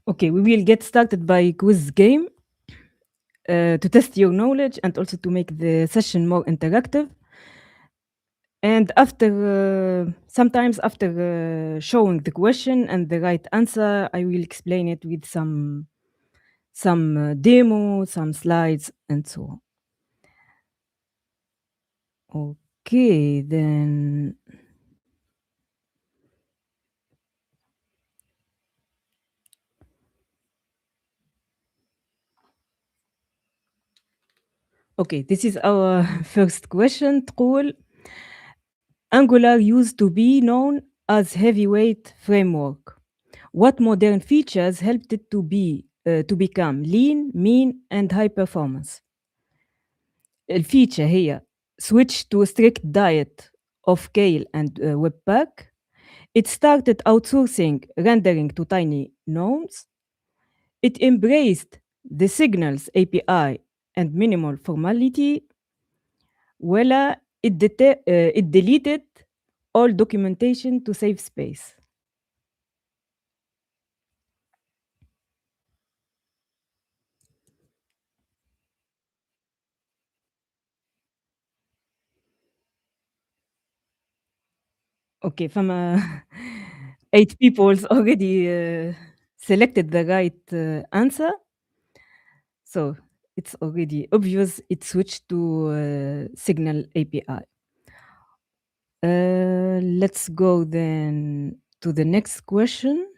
Okay, we will get started by quiz game to test your knowledge and also to make the session more interactive. And after sometimes after showing the question and the right answer, I will explain it with some demo, some slides, and so on. Okay, then okay, this is our first question. تقول Angular used to be known as heavyweight framework. What modern features helped it to become lean, mean, and high performance? الفيتشر هي switch to a strict diet of Kale and Webpack. It started outsourcing rendering to tiny gnomes. It embraced the Signals API and minimal formality. ولا it deleted all documentation to save space. Okay, from 8 people already selected the right answer. So it's already obvious it switched to Signal API. Let's go then to the next question.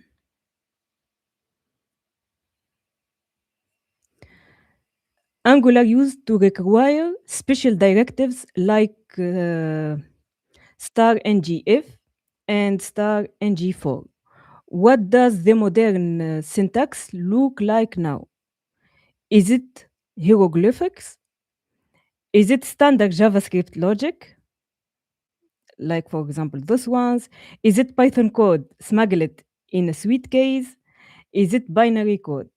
Angular used to require special directives like star ngif and star ng4. What does the modern syntax look like now? Is it hieroglyphics? Is it standard JavaScript logic? Like, for example, those ones. Is it Python code smuggled in a sweet case? Is it binary code?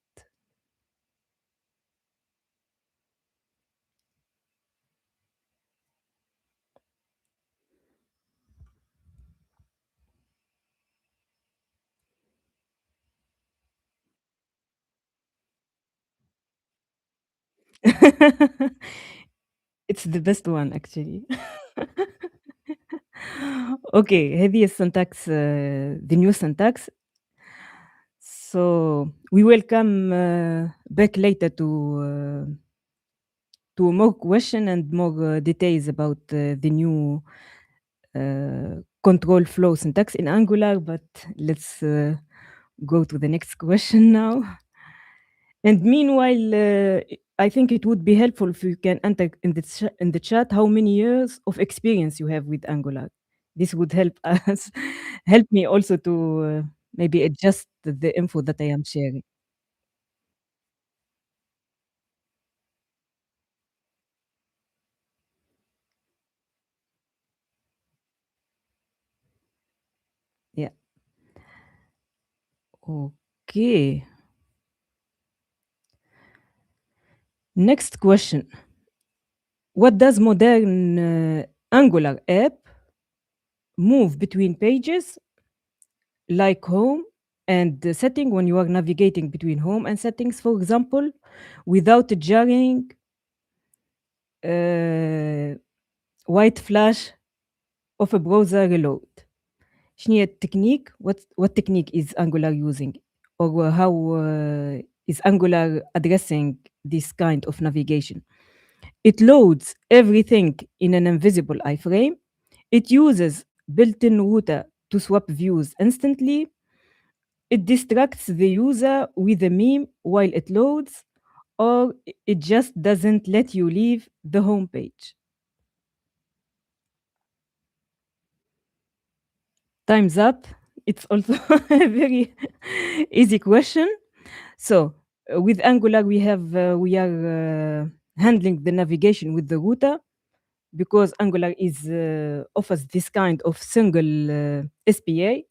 It's the best one actually. Okay, هذه الsyntax the new syntax. So we will come back later to more question and more details about the new control flow syntax in Angular, but let's go to the next question now. And meanwhile, I think it would be helpful if you can enter in the chat how many years of experience you have with Angular. This would help us, help me also to maybe adjust the info that I am sharing. Yeah. Okay. Next question. What does modern Angular app move between pages like home and the setting when you are navigating between home and settings, for example, without jarring uh, white flash of a browser reload. شنو هي التكنيك? What technique is Angular using? Or how is Angular addressing this kind of navigation? It loads everything in an invisible iframe. It uses built-in router to swap views instantly. It distracts the user with a meme while it loads, or it just doesn't let you leave the home page. Time's up. It's also a very easy question. So with Angular, we are handling the navigation with the router because Angular is offers this kind of single SPA,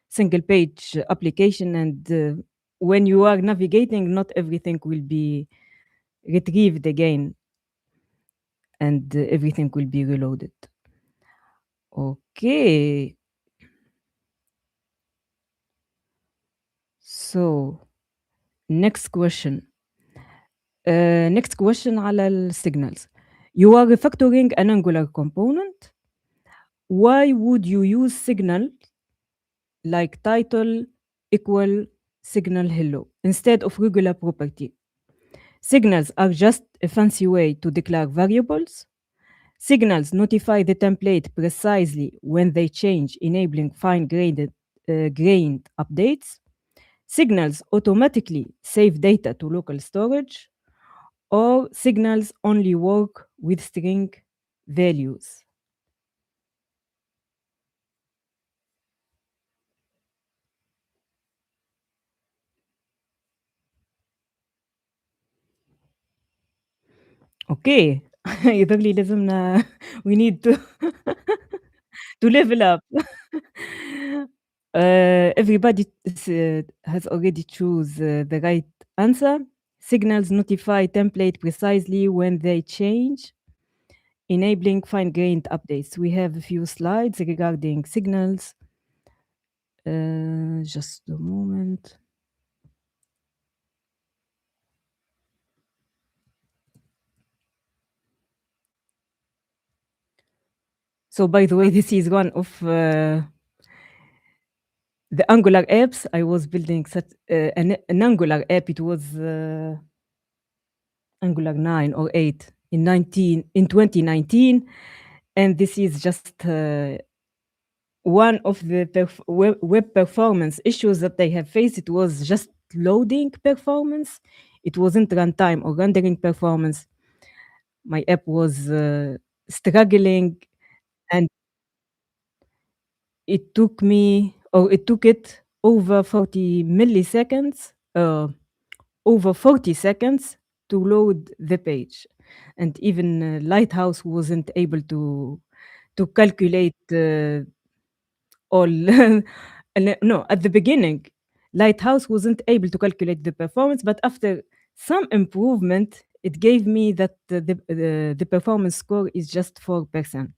single page application, and when you are navigating, not everything will be retrieved again, and everything will be reloaded. Okay. So next question. Next question على الsignals. You are refactoring an Angular component. Why would you use signal like title equal signal hello instead of regular property? Signals are just a fancy way to declare variables. Signals notify the template precisely when they change, enabling grained updates. Signals automatically save data to local storage, or signals only work with string values. Okay. يظهر لي لازمنا we need to to level up. Everybody has already choose the right answer. Signals notify template precisely when they change, enabling fine-grained updates. We have a few slides regarding signals. Just a moment. So, by the way, this is one of the Angular apps. I was building such an Angular app. It was Angular 9 or 8 in 2019, and this is just one of the web performance issues that they have faced. It was just loading performance. It wasn't runtime or rendering performance. My app was struggling, and it took it over 40 milliseconds, over 40 seconds to load the page. And even Lighthouse wasn't able to calculate all. No, at the beginning, Lighthouse wasn't able to calculate the performance, but after some improvement, it gave me that the performance score is just 4%.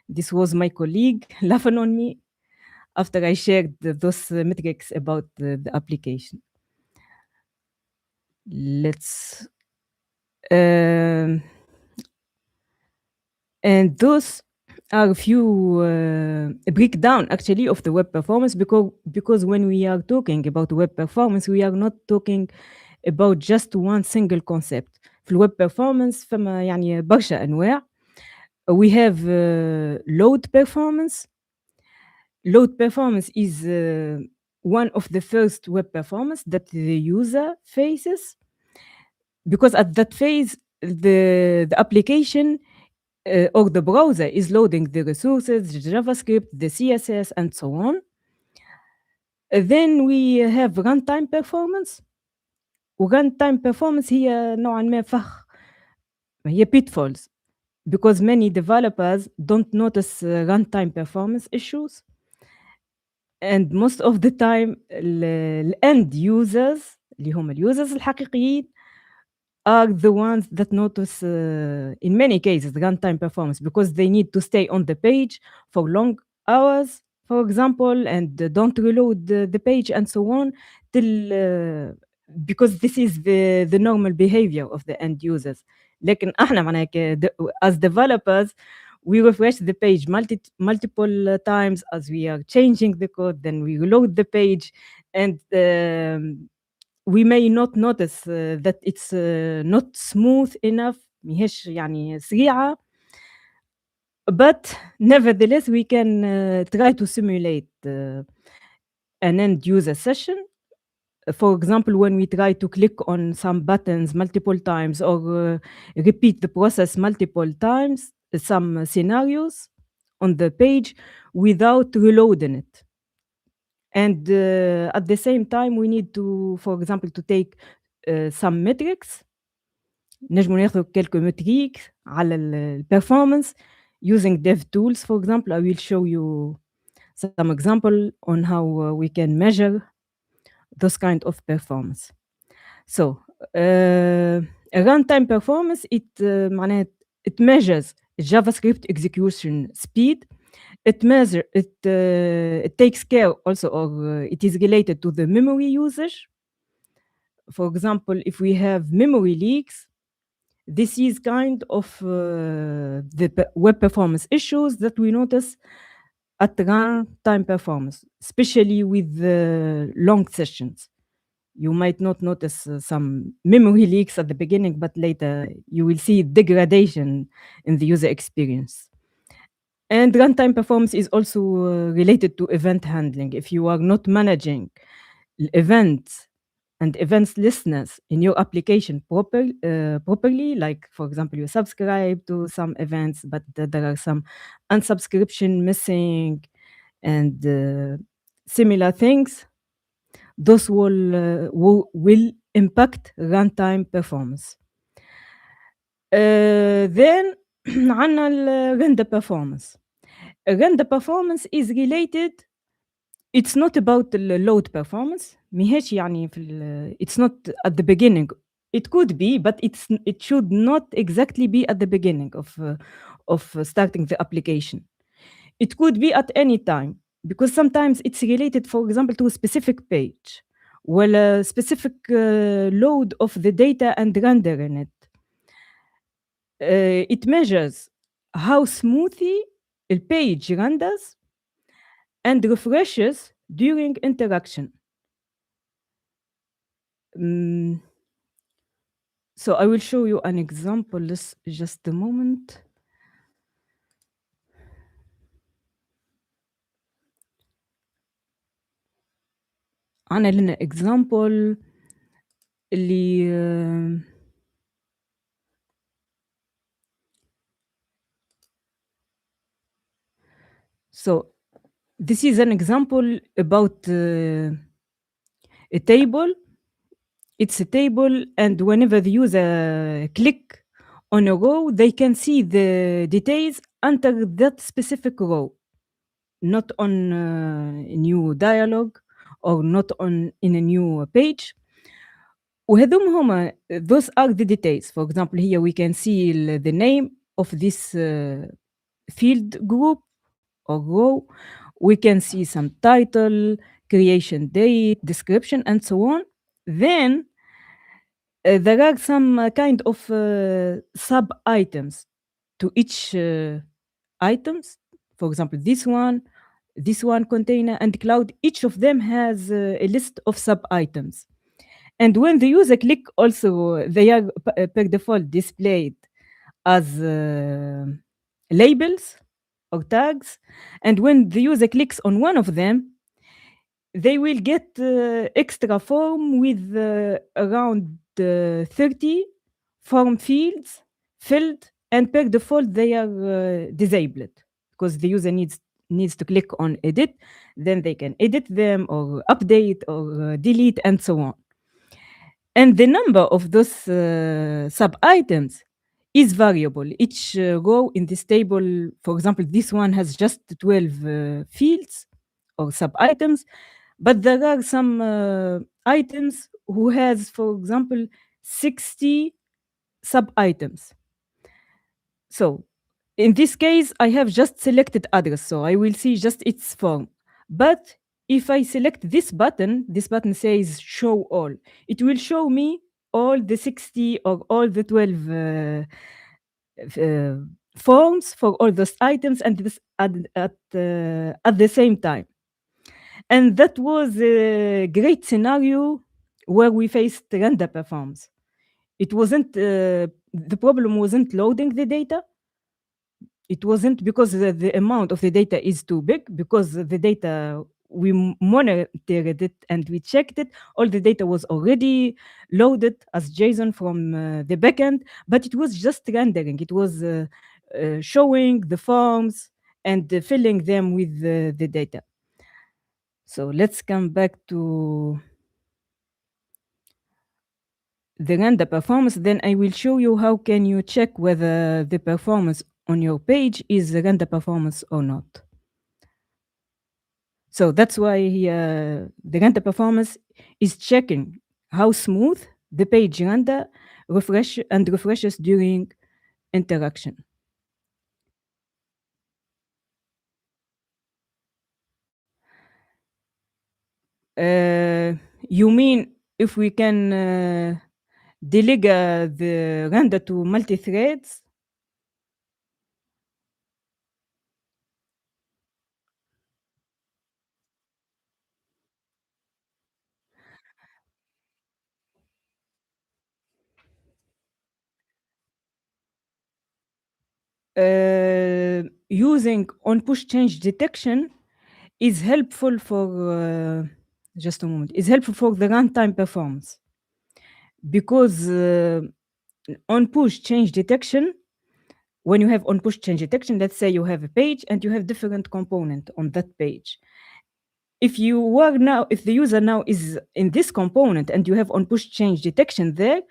This was my colleague laughing on me after I shared those metrics about the application. Let's um, and those are a few breakdown actually of the web performance, because when we are talking about web performance, we are not talking about just one single concept. في الويب performance فما يعني برشا أنواع. We have load performance. Load performance is one of the first web performance that the user faces, because at that phase, the application or the browser is loading the resources, the JavaScript, the CSS, and so on. Then we have runtime performance. وruntime performance هي نوعا ما فخ، هي pitfalls, because many developers don't notice runtime performance issues, and most of the time end users اللي هم اليوزرز الحقيقيين are the ones that notice in many cases runtime performance, because they need to stay on the page for long hours, for example, and don't reload the page and so on till because this is the normal behavior of the end users. لكن احنا معناها as developers we refresh the page multiple times as we are changing the code, then we reload the page, and we may not notice that it's not smooth enough، ماهيش يعني سريعة. But nevertheless, we can try to simulate an end user session. For example, when we try to click on some buttons multiple times, or repeat the process multiple times, some scenarios on the page without reloading it. And at the same time, we need to, for example, to take some metrics. نجموا ناخذ quelques metrics على الperformance using dev tools. For example, I will show you some example on how we can measure those kind of performance. So a runtime performance, معناها it measures JavaScript execution speed. It takes care also, or it is related to the memory usage. For example, if we have memory leaks, this is kind of the web performance issues that we notice at runtime performance, especially with long sessions. You might not notice some memory leaks at the beginning, but later you will see degradation in the user experience. And runtime performance is also related to event handling. If you are not managing events and events listeners in your application properly, like for example, you subscribe to some events, but there are some unsubscription missing and similar things, those will impact runtime performance. Then عندنا render performance. Render performance is related. It's not about the load performance. ماهيش يعني it's not at the beginning. It could be, but it should not exactly be at the beginning of starting the application. It could be at any time, because sometimes it's related, for example, to a specific page, well, a specific load of the data and render in it. It measures how smoothly a page renders and refreshes during interaction. So I will show you an example. Just a moment. أنا لنا example اللي so this is an example about a table. It's a table, and whenever the user click on a row, they can see the details under that specific row, not on a new dialogue or not on in a new page. وهذوم هما those are the details. For example, here we can see the name of this field group or row. We can see some title, creation date, description, and so on. Then there are some kind of sub items to each items. For example, this one container and cloud, each of them has a list of sub items. And when the user click also, they are per default displayed as labels or tags. And when the user clicks on one of them, they will get extra form with around 30 form fields filled, and per default they are disabled because the user needs to click on edit, then they can edit them or update or delete and so on. And the number of those sub items is variable. Each row in this table, for example, this one has just 12 fields or sub items, but there are some items who has, for example, 60 sub items. So in this case, I have just selected address, so I will see just its form. But if I select this button says show all. It will show me all the 60 or all the 12 forms for all those items and this at the same time. And that was a great scenario where we faced render performance. It wasn't the problem wasn't loading the data. It wasn't because the amount of the data is too big, because the data we monitored it and we checked it. All the data was already loaded as JSON from the backend, but it was just rendering. It was showing the forms and filling them with the data. So let's come back to the render performance. Then I will show you how can you check whether the performance on your page is render performance or not. So that's why the render performance is checking how smooth the page render refreshes during interaction. You mean if we can delegate the render to multi-threads, using on-push change detection is helpful for just a moment, is helpful for the runtime performance because on-push change detection, when you have on-push change detection, let's say you have a page and you have different component on that page. If the user now is in this component and you have on-push change detection there,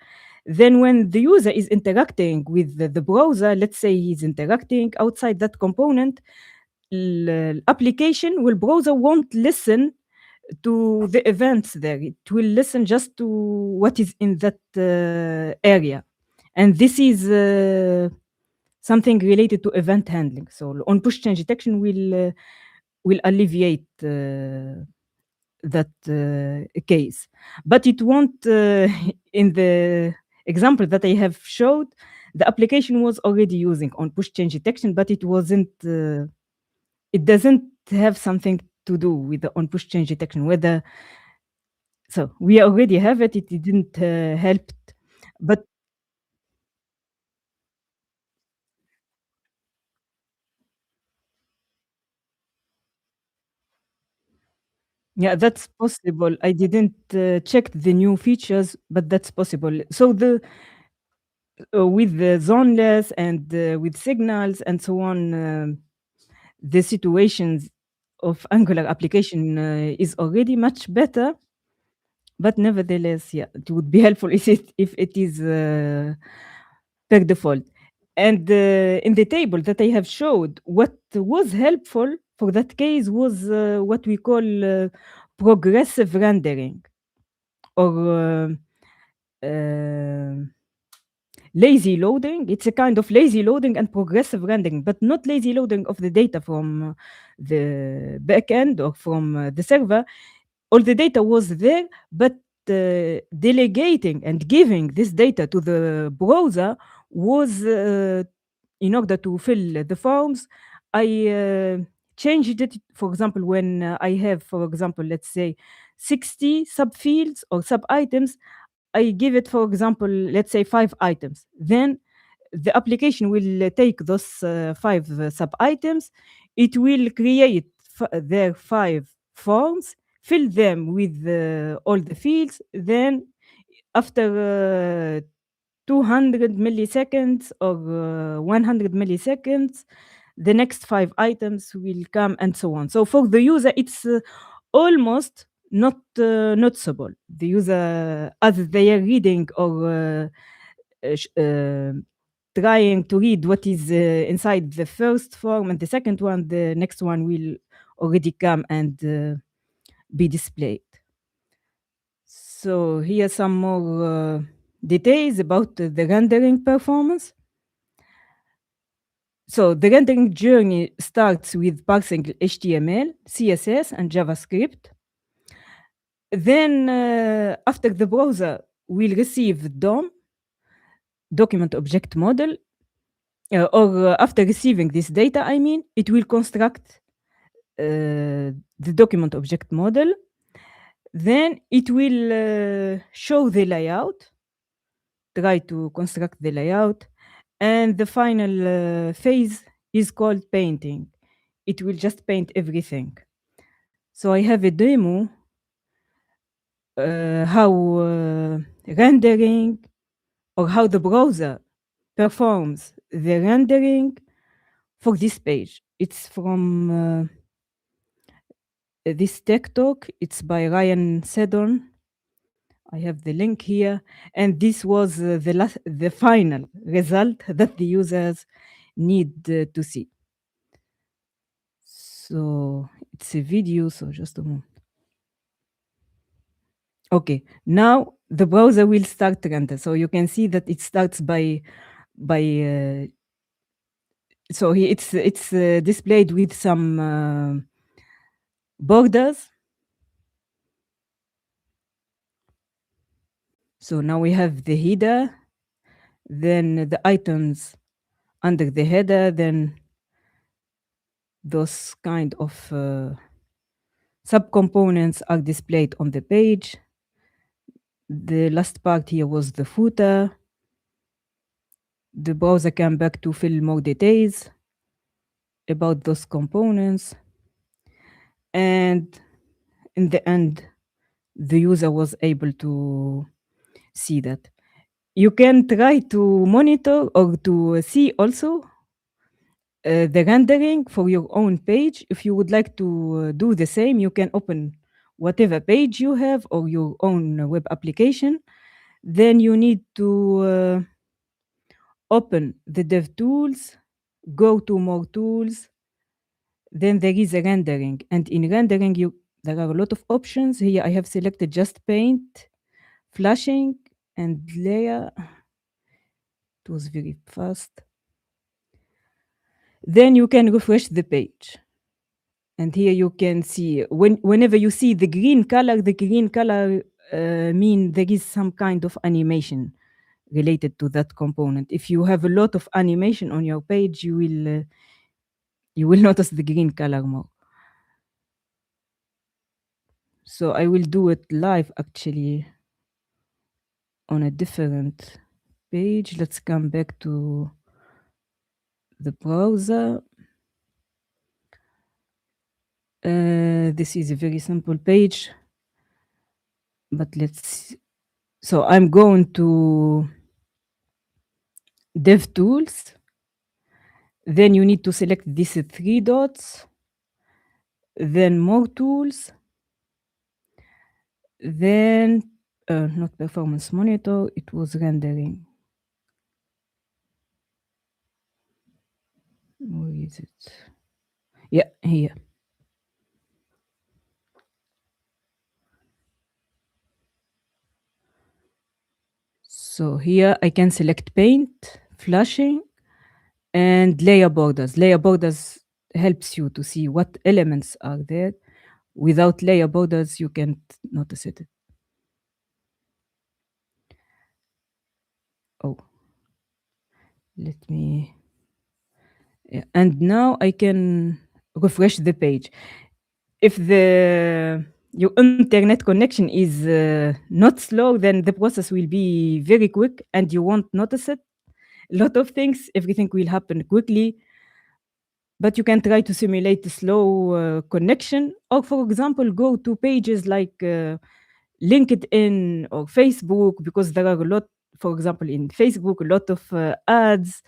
then when the user is interacting with the browser, let's say he's interacting outside that component, application will browser won't listen to the events there. It will listen just to what is in that area. And this is something related to event handling. So on-push change detection will alleviate that case. But it won't, in the example that I have showed, the application was already using on-push change detection, but it doesn't have something to do with the on-push change detection. So we already have it, it didn't help. But yeah, that's possible. I didn't check the new features, but that's possible. So with the zoneless and with signals and so on, the situations of Angular application is already much better. But nevertheless, yeah, it would be helpful if it is per default. And in the table that I have showed, what was helpful for that case was what we call progressive rendering or uh, lazy loading. It's a kind of lazy loading and progressive rendering, but not lazy loading of the data from the backend or from the server. All the data was there, but delegating and giving this data to the browser was in order to fill the forms. I changed it. For example, when I have, for example, let's say 60 subfields or sub items, I give it, for example, let's say 5 items. Then the application will take those 5 sub items. It will create their 5 forms, fill them with all the fields. Then, after 200 milliseconds or 100 milliseconds, the next 5 items will come, and so on. So for the user, it's almost not noticeable. The user, as they are reading or trying to read what is inside the first form and the second one, the next one will already come and be displayed. So here some more details about the rendering performance. So the rendering journey starts with parsing HTML, CSS, and JavaScript. Then after the browser will receive DOM, document object model, or after receiving this data, I mean, it will construct the document object model. Then it will show the layout, try to construct the layout, and the final phase is called painting. It will just paint everything. So I have a demo how rendering or how the browser performs the rendering for this page. It's from this tech talk. It's by Ryan Seddon. I have the link here, and this was the final result that the users need to see. So it's a video, so just a moment. Okay, now the browser will start render. So you can see that it starts by so it's displayed with some borders. So now we have the header, then the items under the header, then those kind of subcomponents are displayed on the page. The last part here was the footer. The browser came back to fill more details about those components. And in the end, the user was able to see that. You can try to monitor or to see also the rendering for your own page. If you would like to do the same, you can open whatever page you have or your own web application. Then you need to open the dev tools, go to more tools. Then there is a rendering, and in rendering there are a lot of options. Here I have selected just paint, flashing, and layer. It was very fast. Then you can refresh the page. And here you can see whenever you see the green color mean there is some kind of animation related to that component. If you have a lot of animation on your page, you will notice the green color more. So I will do it live actually on a different page. Let's come back to the browser. This is a very simple page, but so I'm going to Dev Tools. Then you need to select these three dots, then More Tools, then not Performance Monitor, it was rendering. Where is it? Yeah, here. So here I can select paint, flashing, and layer borders. Layer borders helps you to see what elements are there. Without layer borders, you can't notice it. Oh, let me. Yeah. And now I can refresh the page. If your internet connection is not slow, then the process will be very quick and you won't notice it. A lot of things, everything will happen quickly, but you can try to simulate a slow connection. Or, for example, go to pages like LinkedIn or Facebook, because there are a lot, for example, in Facebook, a lot of ads.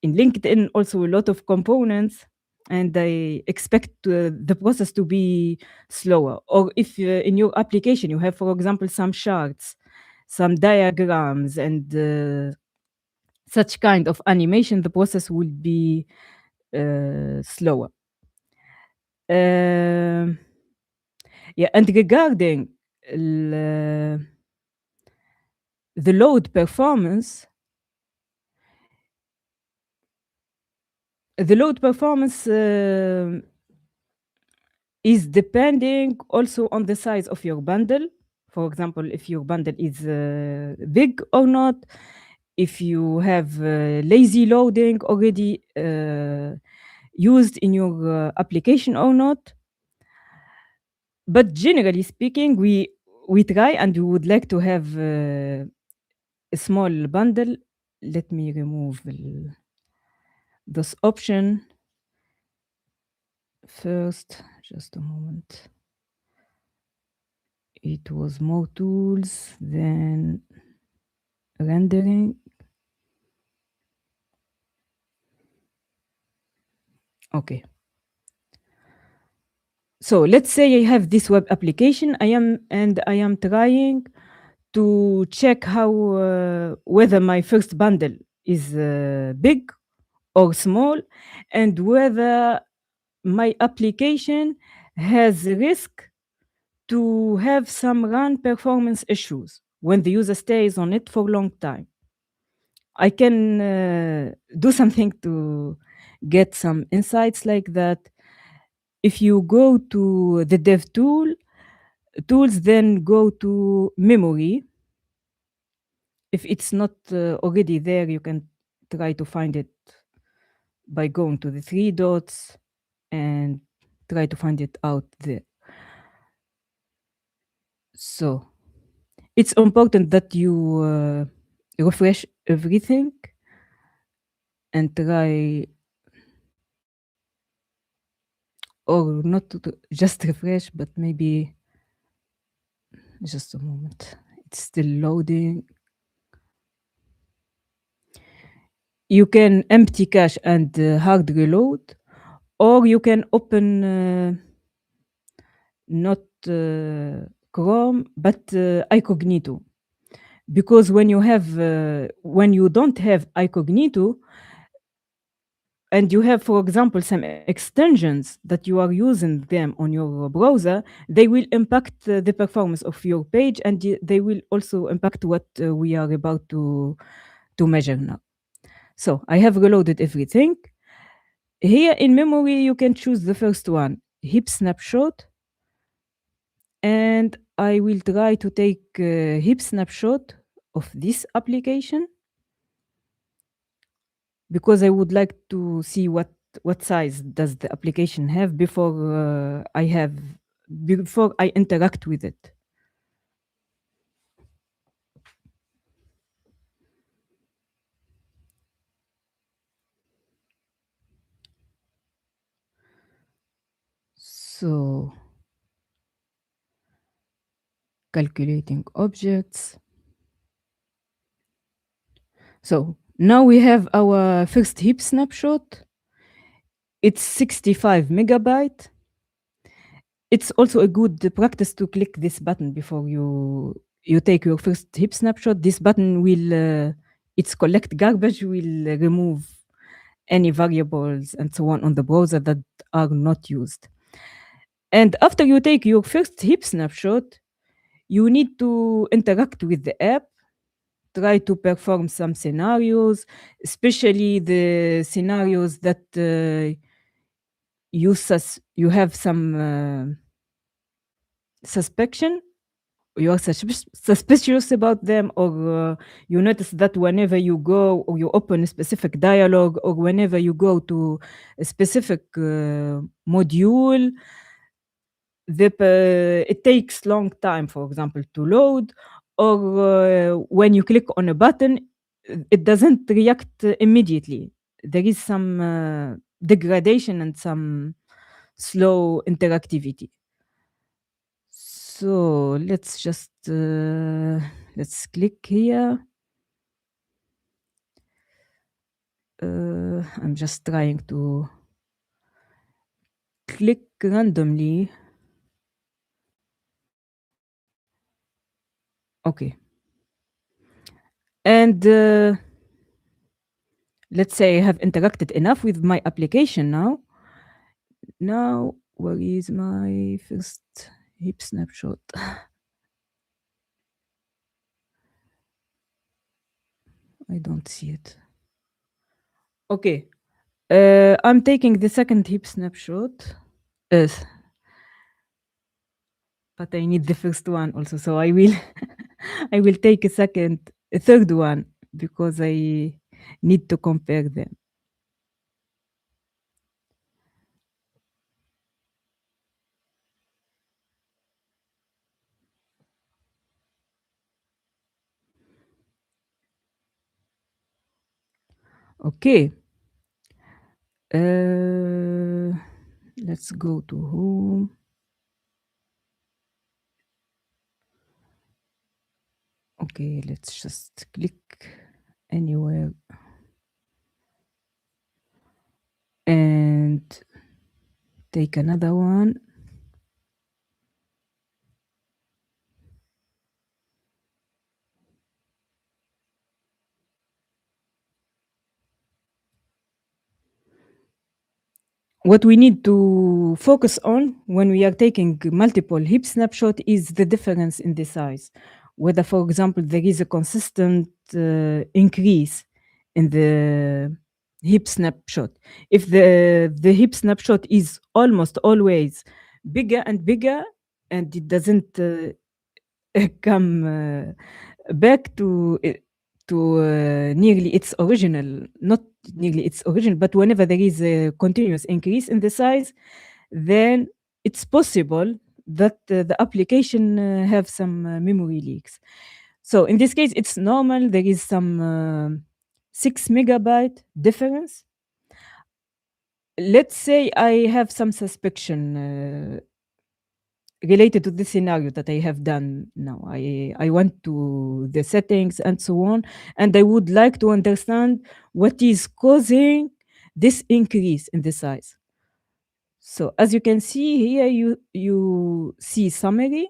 In LinkedIn, also a lot of components. And I expect the process to be slower. Or if in your application you have, for example, some charts, some diagrams, and such kind of animation, the process will be slower. Yeah, and regarding the load performance, is depending also on the size of your bundle. For example, if your bundle is big or not, if you have lazy loading already used in your application or not. But generally speaking, we try and we would like to have a small bundle. Let me remove this option first. Just a moment. It was more tools, then rendering. Okay. So let's say I have this web application. I am trying to check how whether my first bundle is big or small, and whether my application has risk to have some run performance issues when the user stays on it for a long time. I can do something to get some insights like that. If you go to the dev tools, then go to memory. If it's not already there, you can try to find it by going to the three dots and try to find it out there. So it's important that you refresh everything and try, or not to just refresh, but maybe just a moment. It's still loading. You can empty cache and hard reload, or you can open not Chrome, but iCognito. Because when you don't have iCognito, and you have, for example, some extensions that you are using them on your browser, they will impact the performance of your page, and they will also impact what we are about to measure now. So I have reloaded everything. Here in memory, you can choose the first one, heap snapshot. And I will try to take a heap snapshot of this application because I would like to see what size does the application have before I interact with it. So calculating objects. So now we have our first heap snapshot. It's 65 megabyte. It's also a good practice to click this button before you take your first heap snapshot. This button will it's collect garbage, will remove any variables and so on the browser that are not used. And after you take your first heap snapshot, you need to interact with the app, try to perform some scenarios, especially the scenarios that you have some suspicion, you are suspicious about them, or you notice that whenever you go or you open a specific dialogue, or whenever you go to a specific module, it takes long time, for example, to load, or when you click on a button, it doesn't react immediately. There is some degradation and some slow interactivity. So let's just let's click here. I'm just trying to click randomly. Okay. And let's say I have interacted enough with my application now. Now, where is my first heap snapshot? I don't see it. Okay. I'm taking the second heap snapshot. But I need the first one also. So I will I will take a third one because I need to compare them. Okay. Let's go to home. Okay, let's just click anywhere. And take another one. What we need to focus on when we are taking multiple heap snapshot is the difference in the size. Whether, for example, there is a consistent increase in the heap snapshot. If the heap snapshot is almost always bigger and bigger, and it doesn't come back to it, to nearly its original, not nearly its original, but whenever there is a continuous increase in the size, then it's possible that the application have some memory leaks. So in this case, it's normal. There is some 6 megabyte difference. Let's say I have some suspicion related to this scenario that I have done now. I went to the settings and so on, and I would like to understand what is causing this increase in the size. So as you can see here, you see summary,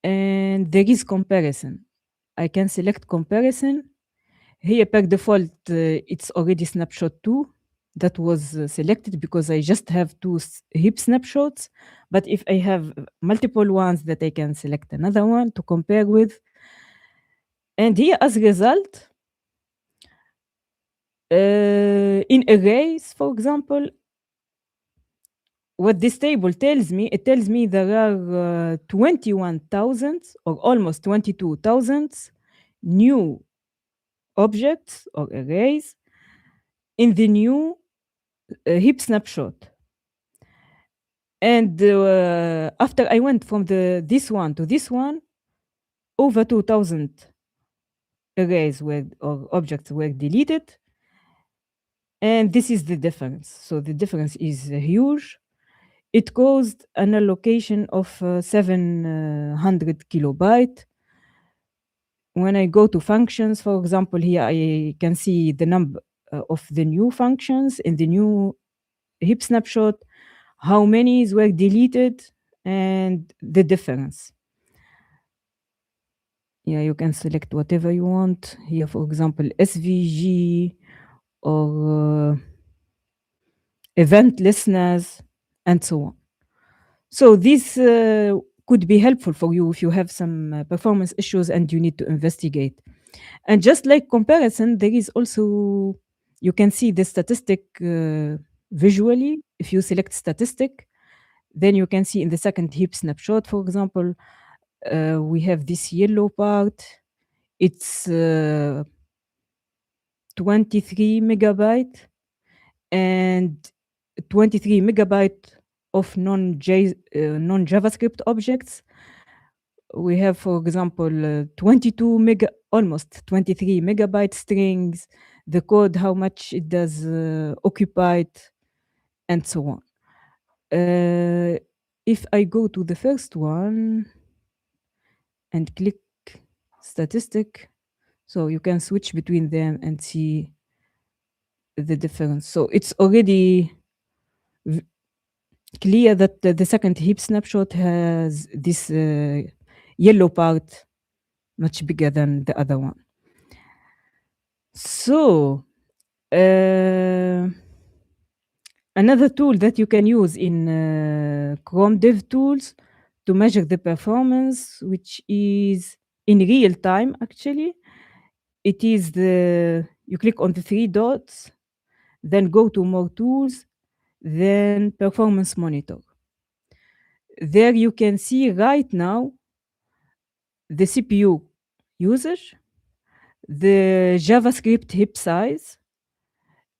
and there is comparison. I can select comparison. Here per default, it's already snapshot 2 that was selected because I just have two heap snapshots. But if I have multiple ones, that I can select another one to compare with. And here as a result, in arrays, for example, what this table tells me, it tells me there are 21,000 or almost 22,000 new objects or arrays in the new heap snapshot. And after I went from this one to this one, over 2,000 arrays or objects were deleted. And this is the difference. So the difference is huge. It caused an allocation of 700 kilobyte. When I go to functions, for example, here I can see the number of the new functions in the new heap snapshot, how many were deleted, and the difference. Yeah, you can select whatever you want. Here, for example, SVG or event listeners, and so on. So this could be helpful for you if you have some performance issues and you need to investigate. And just like comparison, there is also, you can see the statistic visually. If you select statistic, then you can see in the second heap snapshot, for example, we have this yellow part. It's 23 megabyte and 23 megabyte of non-JavaScript objects. We have, for example, almost 23 megabyte strings, the code, how much it does occupied, and so on. If I go to the first one and click statistic, so you can switch between them and see the difference. So it's already clear that the second heap snapshot has this yellow part much bigger than the other one. So another tool that you can use in Chrome DevTools to measure the performance, which is in real time actually, it is you click on the three dots, then go to more tools, then performance monitor. There you can see right now the CPU usage, the JavaScript heap size,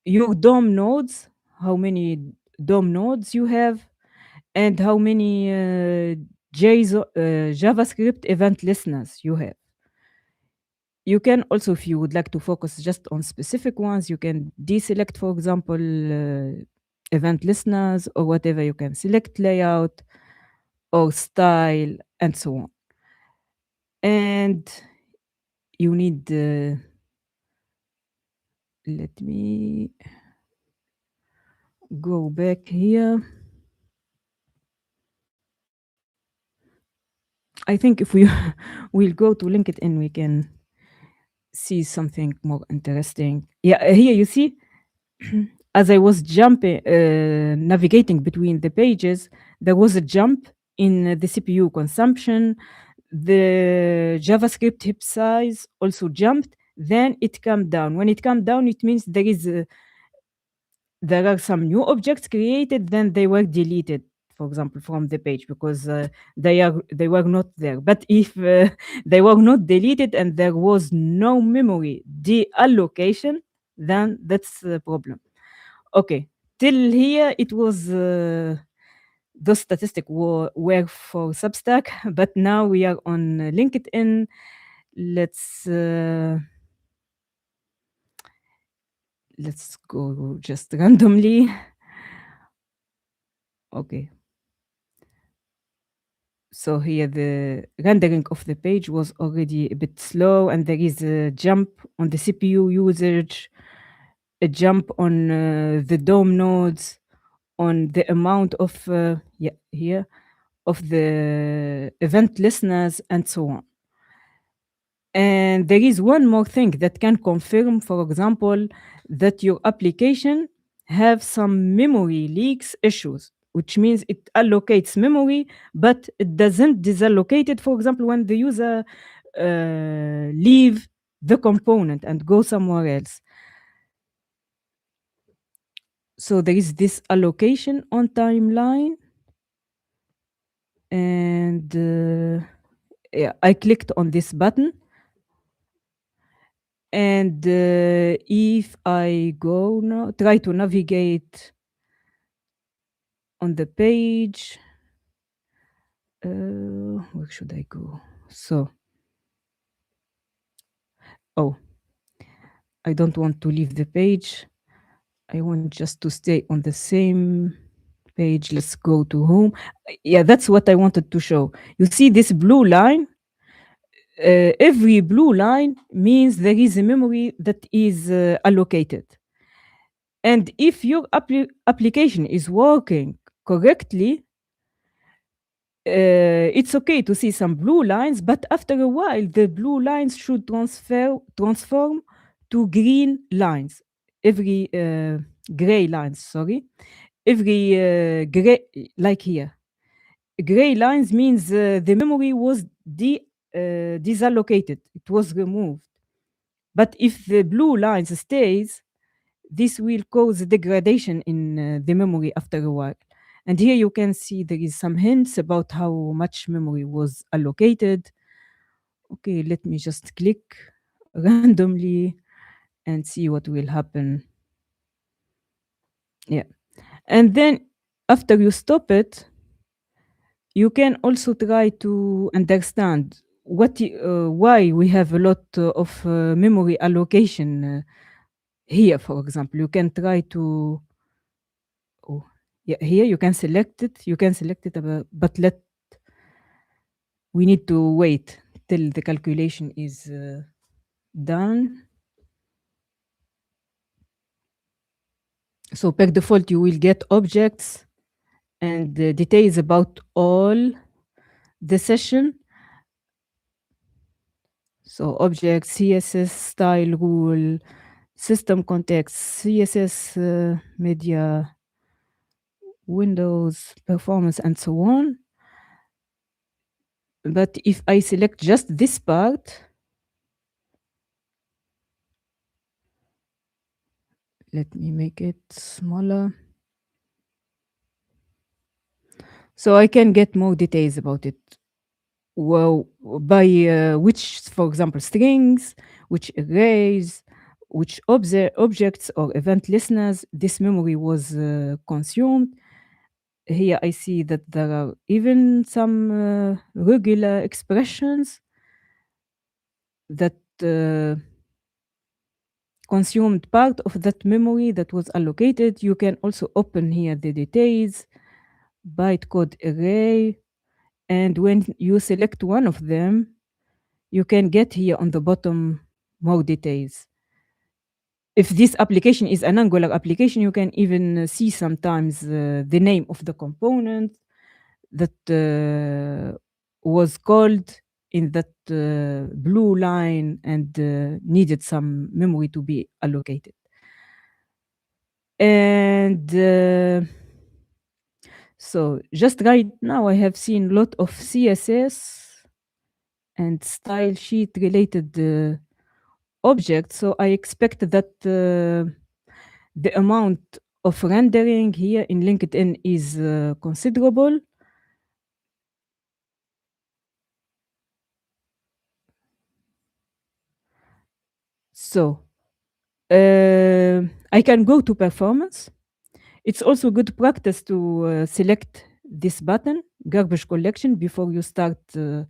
your DOM nodes, how many DOM nodes you have, and how many JavaScript event listeners you have. You can also, if you would like to focus just on specific ones, you can deselect, for example, event listeners or whatever. You can select layout or style and so on. And you need, let me go back here. I think if we will go to LinkedIn, we can see something more interesting. Yeah, here you see, as I was navigating between the pages, there was a jump in the CPU consumption. The JavaScript heap size also jumped. Then it came down. When it came down, it means there are some new objects created, then they were deleted for example, from the page because they were not there. But if they were not deleted and there was no memory deallocation, then that's the problem. Okay, till here it was those statistics were for Substack, but now we are on LinkedIn. Let's go just randomly. Okay. So here the rendering of the page was already a bit slow, and there is a jump on the CPU usage, a jump on the DOM nodes, on the amount of here of the event listeners, and so on. And there is one more thing that can confirm, for example, that your application have some memory leaks issues, which means it allocates memory, but it doesn't disallocate it, for example, when the user leave the component and go somewhere else. So there is this allocation on timeline. And yeah, I clicked on this button. And if I go now, try to navigate on the page, where should I go? So, oh, I don't want to leave the page. I want just to stay on the same page. Let's go to home. Yeah, that's what I wanted to show. You see this blue line? Every blue line means there is a memory that is allocated. And if your application is working correctly, it's okay to see some blue lines, but after a while, the blue lines should transform to green lines. Every gray lines, sorry. Every gray, like here. Gray lines means the memory was disallocated. It was removed. But if the blue lines stays, this will cause degradation in the memory after a while. And here you can see there is some hints about how much memory was allocated. Okay, let me just click randomly and see what will happen. Yeah. And then after you stop it, you can also try to understand why we have a lot of memory allocation here, for example. You can try to yeah, here you can select it. You can select it, but we need to wait till the calculation is done. So per default, you will get objects and details about all the session. So objects, CSS, style, rule, system context, CSS, media, Windows, performance, and so on. But if I select just this part, let me make it smaller. So I can get more details about it. Well, by which, for example, strings, which arrays, which objects or event listeners this memory was consumed. Here I see that there are even some regular expressions that consumed part of that memory that was allocated. You can also open here the details, bytecode array, and when you select one of them, you can get here on the bottom more details. If this application is an Angular application, you can even see sometimes the name of the component that was called in that blue line and needed some memory to be allocated. And so just right now, I have seen a lot of CSS and style sheet related objects. So I expect that the amount of rendering here in LinkedIn is considerable. So I can go to performance. It's also good practice to select this button, garbage collection, before you start the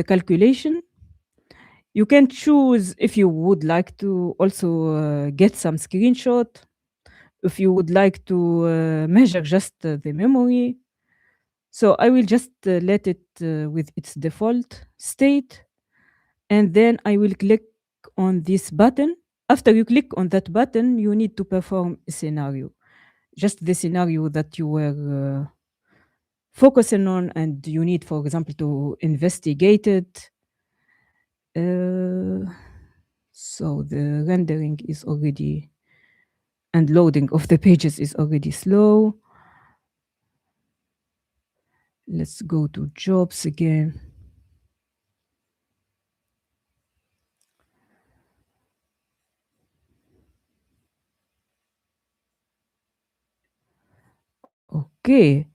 calculation. You can choose if you would like to also get some screenshot, if you would like to measure just the memory. So I will just let it with its default state, and then I will click on this button. After you click on that button, you need to perform a scenario, just the scenario that you were focusing on, and you need, for example, to investigate it. So the rendering is already, and loading of the pages is already slow. Let's go to jobs again. Okay.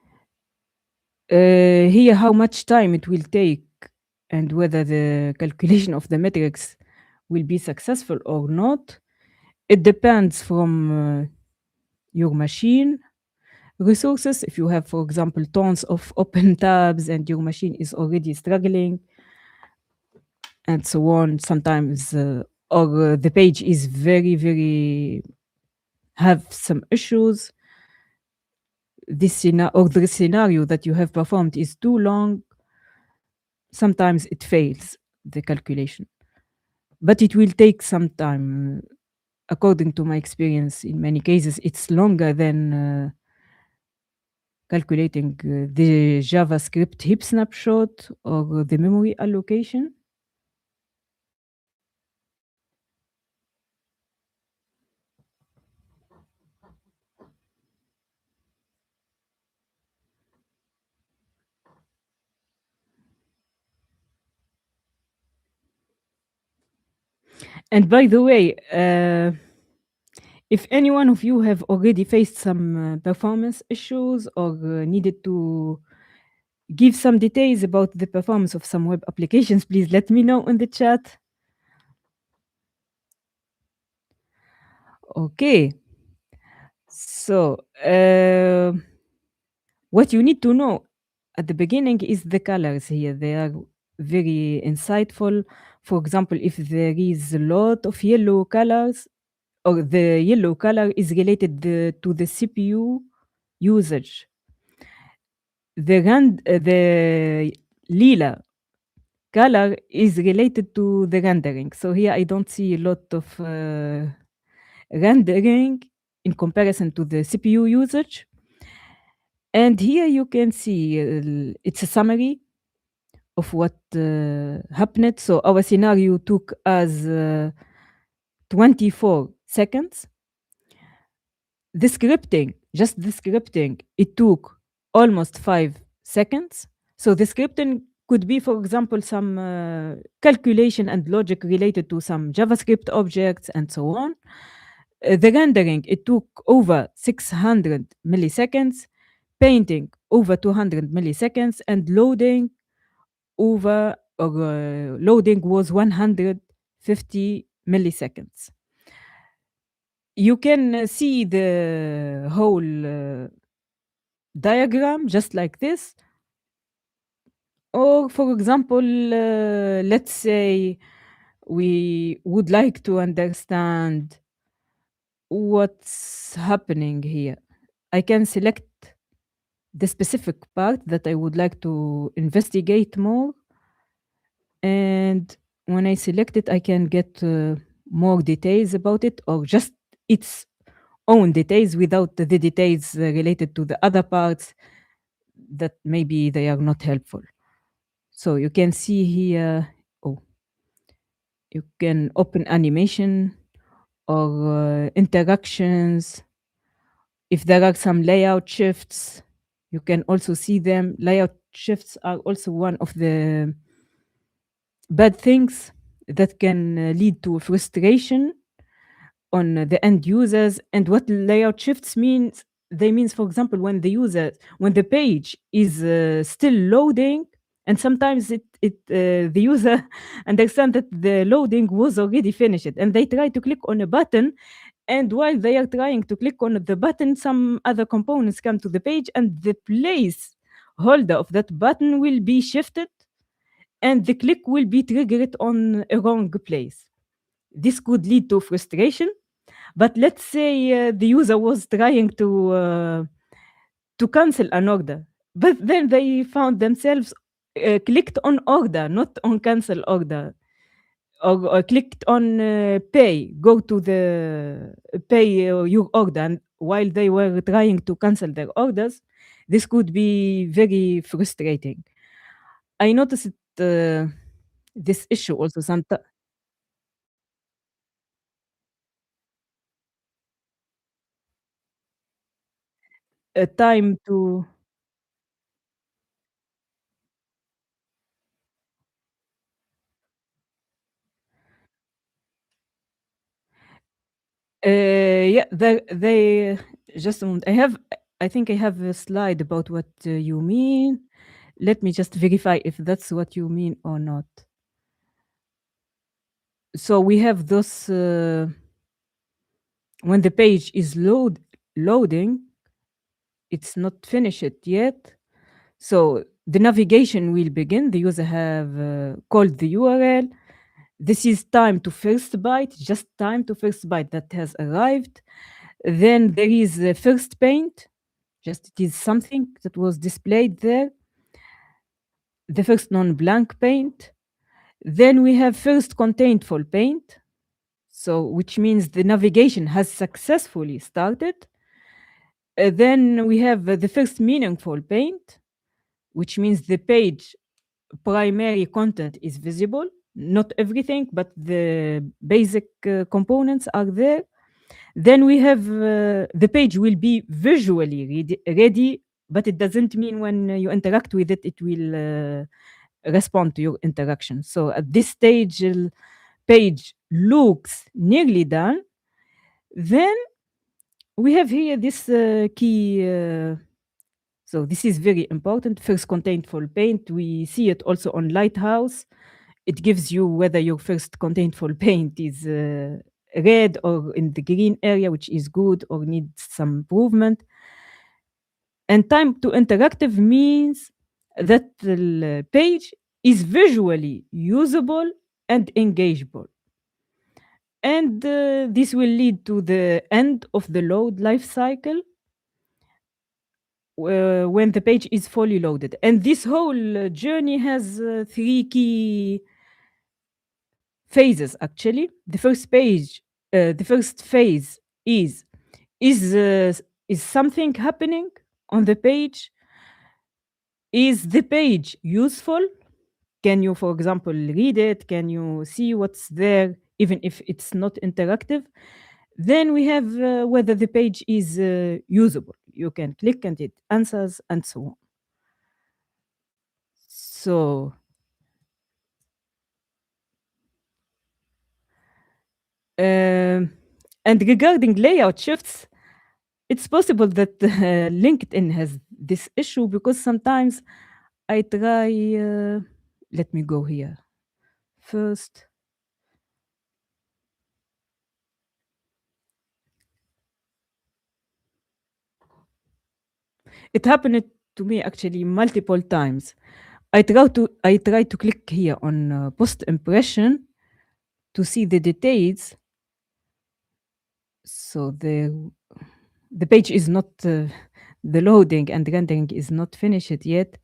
Here, how much time it will take and whether the calculation of the metrics will be successful or not. It depends from your machine resources. If you have, for example, tons of open tabs and your machine is already struggling and so on, sometimes, or the page is very, very, have some issues, or the scenario that you have performed is too long, sometimes it fails the calculation. But it will take some time. According to my experience, in many cases, it's longer than calculating the JavaScript heap snapshot or the memory allocation. And by the way, if any one of you have already faced some performance issues or needed to give some details about the performance of some web applications, please let me know in the chat. Okay. So, what you need to know at the beginning is the colors here. They are very insightful. For example, if there is a lot of yellow colors, or the yellow color is related to the CPU usage. The lila color is related to the rendering. So here I don't see a lot of rendering in comparison to the CPU usage. And here you can see it's a summary of what happened. So our scenario took us 24 seconds. The scripting, just the scripting, it took almost 5 seconds. So the scripting could be, for example, some calculation and logic related to some JavaScript objects and so on. The rendering, it took over 600 milliseconds, painting over 200 milliseconds, and loading loading was 150 milliseconds. You can see the whole diagram just like this. Or, for example, let's say we would like to understand what's happening here. I can select the specific part that I would like to investigate more. And when I select it, I can get more details about it, or just its own details without the details related to the other parts that maybe they are not helpful. So you can see here, you can open animation or interactions. If there are some layout shifts, you can also see them. Layout shifts are also one of the bad things that can lead to frustration on the end users. And what layout shifts means, they means, for example, when the page is still loading, and sometimes the user understand that the loading was already finished, and they try to click on a button, and while they are trying to click on the button, some other components come to the page, and the place holder of that button will be shifted, and the click will be triggered on a wrong place. This could lead to frustration. But let's say the user was trying to cancel an order, but then they found themselves clicked on order, not on cancel order, or clicked on pay, go to the pay your order, and while they were trying to cancel their orders, this could be very frustrating. I noticed this issue also sometimes. Time to yeah, they just a moment. I think I have a slide about what you mean. Let me just verify if that's what you mean or not. So we have those when the page is loading, it's not finished yet. So the navigation will begin. The user have called the URL. This is time to first byte, just time to first byte that has arrived. Then there is the first paint, just it is something that was displayed there. The first non-blank paint. Then we have first contentful paint, so which means the navigation has successfully started. Then we have the first meaningful paint, which means the page primary content is visible, not everything, but the basic components are there. Then we have the page will be visually ready, but it doesn't mean when you interact with it, it will respond to your interaction. So at this stage, page looks nearly done. Then we have here this key. So this is very important. First contentful paint. We see it also on Lighthouse. It gives you whether your first contentful paint is red or in the green area, which is good or needs some improvement. And time to interactive means that the page is visually usable and engageable. And this will lead to the end of the load life cycle when the page is fully loaded. And this whole journey has three key phases actually. The first phase is uh, is something happening on the page? Is the page useful? Can you, for example, read it? Can you see what's there, even if it's not interactive? Then we have whether the page is usable. You can click and it answers and so on. So, um, and regarding layout shifts, it's possible that LinkedIn has this issue because sometimes I try, let me go here first. It happened to me actually multiple times. I try to click here on post impression to see the details. So the page is not the loading and rendering is not finished yet.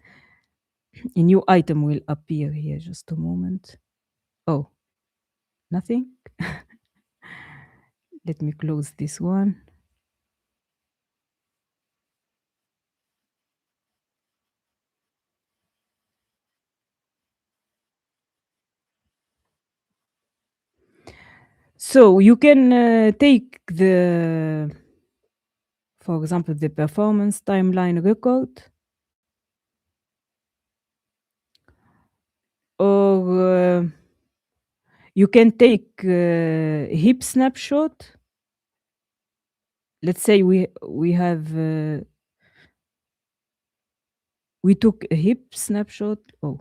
A new item will appear here. Just a moment. Oh, nothing. Let me close this one. So you can take for example, the performance timeline record, or you can take heap snapshot. let's say we have we took a heap snapshot. Oh,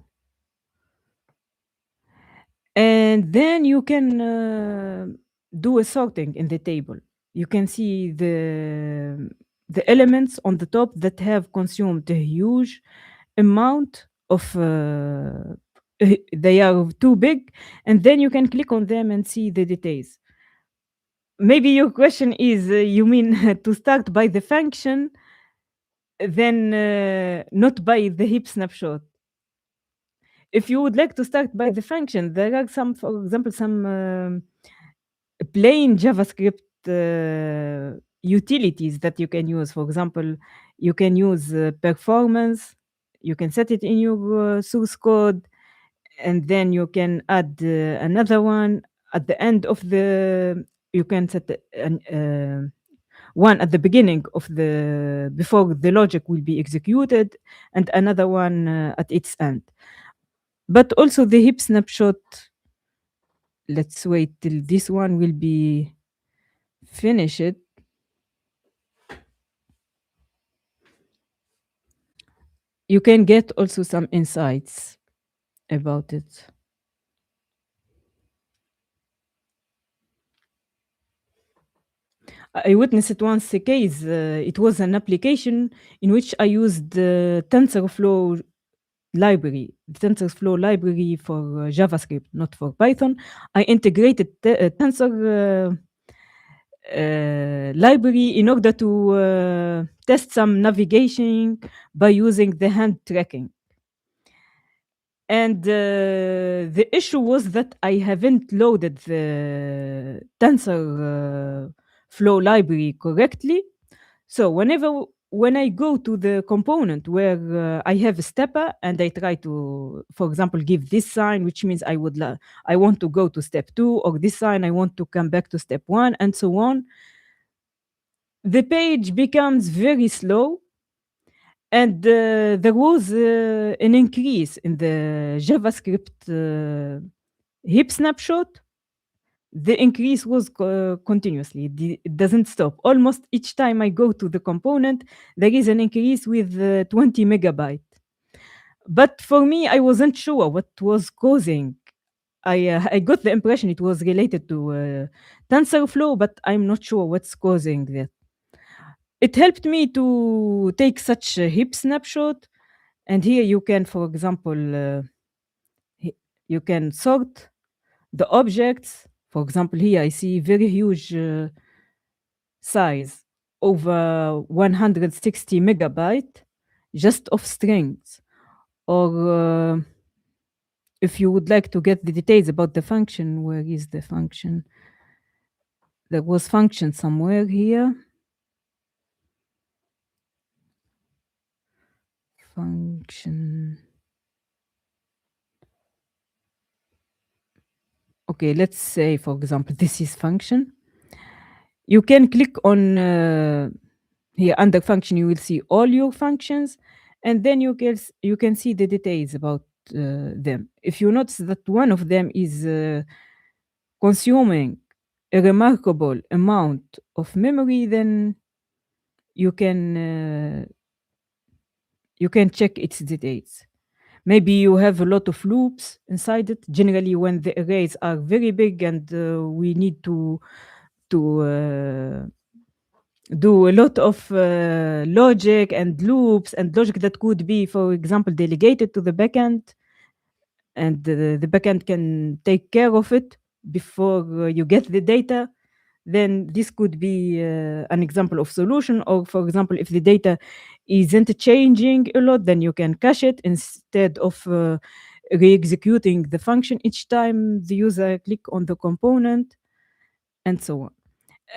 and then you can do a sorting in the table. You can see the elements on the top that have consumed a huge amount of they are too big, and then you can click on them and see the details. Maybe your question is you mean to start by the function, then not by the heap snapshot. If you would like to start by the function, there are some, for example, some plain JavaScript utilities that you can use. For example, you can use performance. You can set it in your source code, and then you can add another one at the end of the. You can set an, one at the beginning of the before the logic will be executed, and another one at its end. But also the heap snapshot. Let's wait till this one will be finished. You can get also some insights about it. I witnessed once a case. It was an application in which I used the TensorFlow library, the TensorFlow library for JavaScript, not for Python. I integrated Tensor library in order to test some navigation by using the hand tracking. And the issue was that I haven't loaded the TensorFlow library correctly. So when I go to the component where I have a stepper and I try to, for example, give this sign, which means I want to go to step 2, or this sign I want to come back to step 1, and so on, the page becomes very slow. And there was an increase in the JavaScript heap snapshot. The increase was continuously. It doesn't stop. Almost each time I go to the component, there is an increase with 20 megabyte. But for me, I wasn't sure what was causing. I got the impression it was related to TensorFlow, but I'm not sure what's causing that. It helped me to take such a heap snapshot, and here you can, for example, you can sort the objects. For example, here I see very huge size, over 160 megabyte, just of strings. Or if you would like to get the details about the function, where is the function? There was function somewhere here. Function. Okay, let's say, for example, this is function. You can click on here under function, you will see all your functions, and then you can see the details about them. If you notice that one of them is consuming a remarkable amount of memory, then you can check its details. Maybe you have a lot of loops inside it. Generally, when the arrays are very big and we need to do a lot of logic and loops and logic that could be, for example, delegated to the backend, and the backend can take care of it before you get the data, then this could be an example of solution. Or, for example, if the data isn't changing a lot, then you can cache it instead of re-executing the function each time the user click on the component, and so on.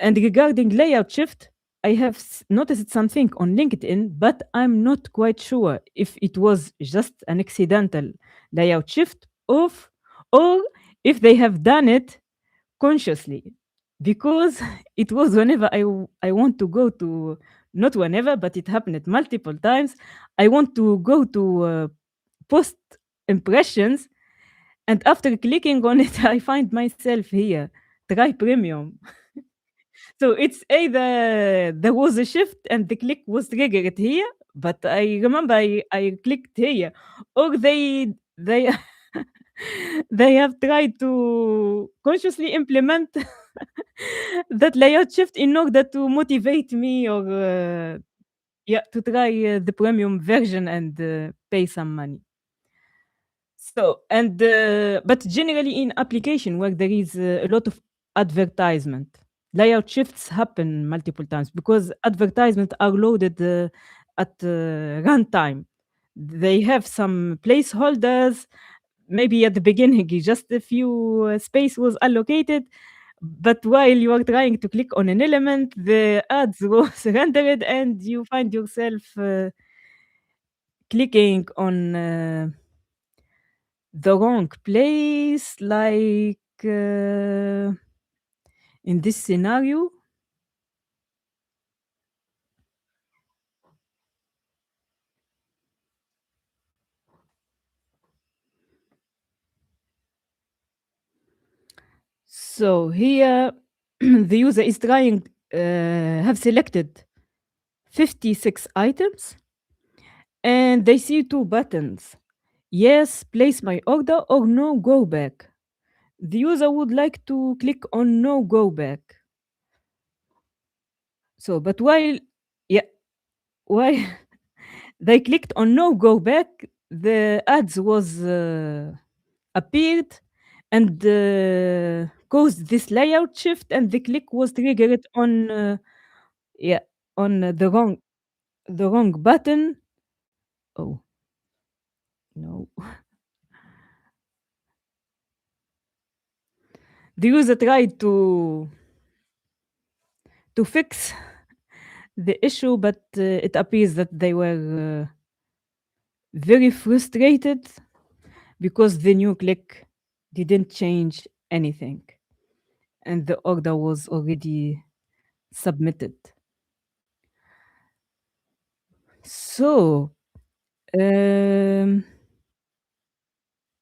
And regarding layout shift, I have noticed something on LinkedIn, but I'm not quite sure if it was just an accidental layout shift off, or if they have done it consciously, because it was whenever I want to go to, not whenever, but it happened multiple times. I want to go to post impressions, and after clicking on it, I find myself here, try premium. So it's either there was a shift and the click was triggered here, but I remember I clicked here, or they they have tried to consciously implement that layout shift in order to motivate me, or yeah, to try the premium version and pay some money. So, and but generally in application where there is a lot of advertisement, layout shifts happen multiple times because advertisements are loaded at runtime. They have some placeholders. Maybe at the beginning, just a few space was allocated, but while you are trying to click on an element, the ads was rendered, and you find yourself clicking on the wrong place, like in this scenario. So here, the user is trying, have selected 56 items, and they see two buttons. Yes, place my order, or no, go back. The user would like to click on no, go back. So, but while, yeah, while they clicked on no, go back, the ads was appeared and caused this layout shift, and the click was triggered on yeah, on the wrong button. Oh no. The user tried to fix the issue, but it appears that they were very frustrated because the new click didn't change anything and the order was already submitted. So, um,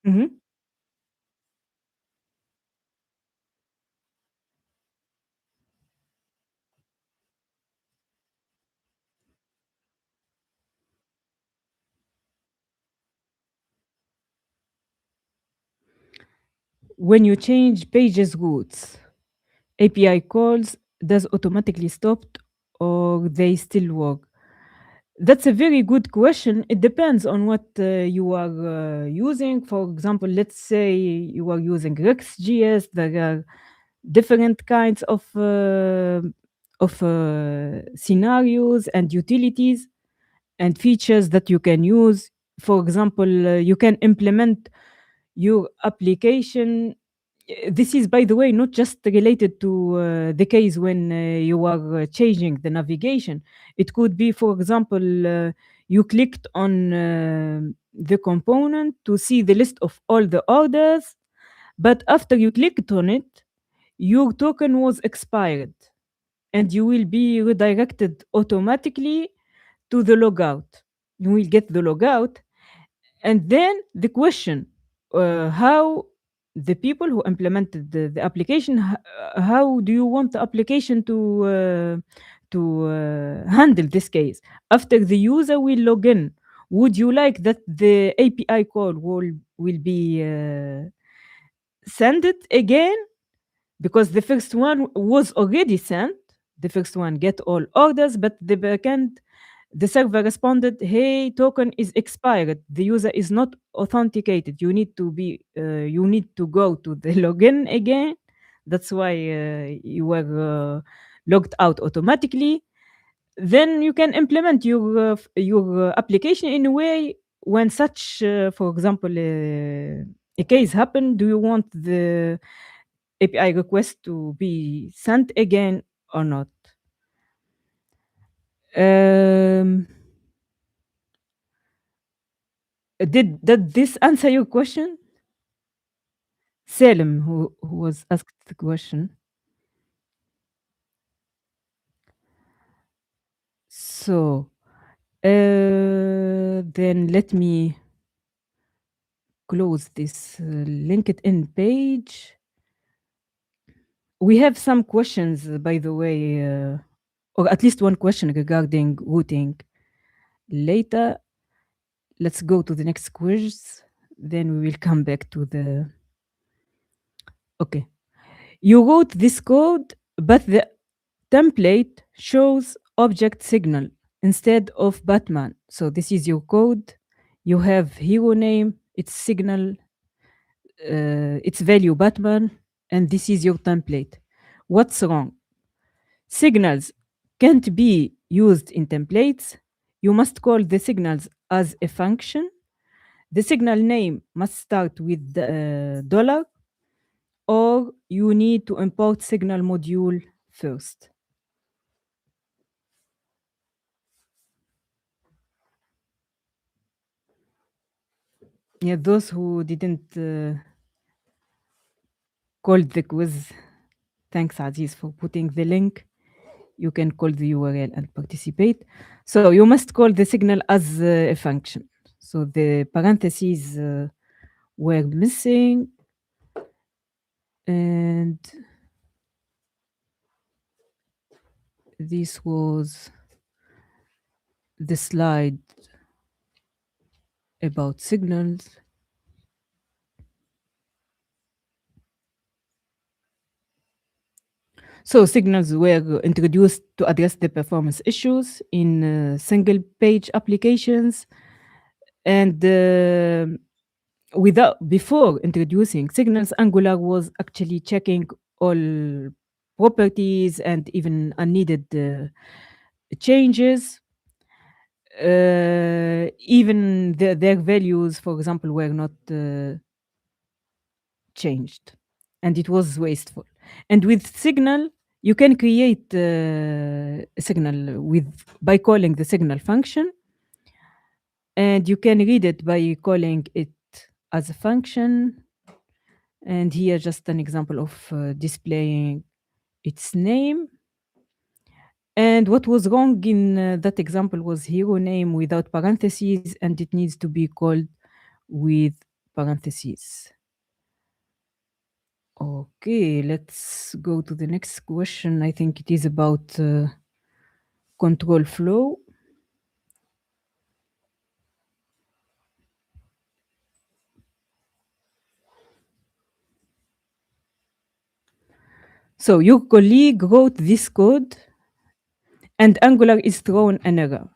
mhm. When you change pages routes, API calls does automatically stop or they still work? That's a very good question. It depends on what you are using. For example, let's say you are using Rex.js. There are different kinds of scenarios and utilities and features that you can use. For example, you can implement your application. This is, by the way, not just related to the case when you are changing the navigation. It could be, for example, you clicked on the component to see the list of all the orders, but after you clicked on it, your token was expired and you will be redirected automatically to the logout. You will get the logout, and then the question, how the people who implemented the application, how do you want the application to handle this case? After the user will log in, would you like that the API call will be send it again because the first one was already sent. The first one get all orders, but the backend, the server responded, "Hey, token is expired. The user is not authenticated. You need to go to the login again. That's why you were logged out automatically." Then you can implement your application in a way when such, for example, a case happen. Do you want the API request to be sent again or not? Um, did this answer your question? Salem, who was asked the question. So, then let me close this LinkedIn page. We have some questions, by the way, or at least one question regarding routing. Later, let's go to the next quiz. Then we will come back to the. Okay. You wrote this code, but the template shows object signal instead of Batman. So this is your code. You have hero name, its signal, its value Batman, and this is your template. What's wrong? Signals can't be used in templates. You must call the signals as a function. The signal name must start with the dollar, or you need to import signal module first. Yeah, those who didn't call the quiz, thanks Aziz for putting the link. You can call the URL and participate. So you must call the signal as a function. So the parentheses were missing, and this was the slide about signals. So signals were introduced to address the performance issues in single page applications, and without before introducing signals, Angular was actually checking all properties and even unneeded changes. Even their values, for example, were not changed, and it was wasteful. And with signal, you can create a signal with by calling the signal function, and you can read it by calling it as a function. And here, just an example of displaying its name. And what was wrong in that example was hero name without parentheses, and it needs to be called with parentheses. Okay, let's go to the next question. I think it is about control flow. So your colleague wrote this code and Angular is thrown an error.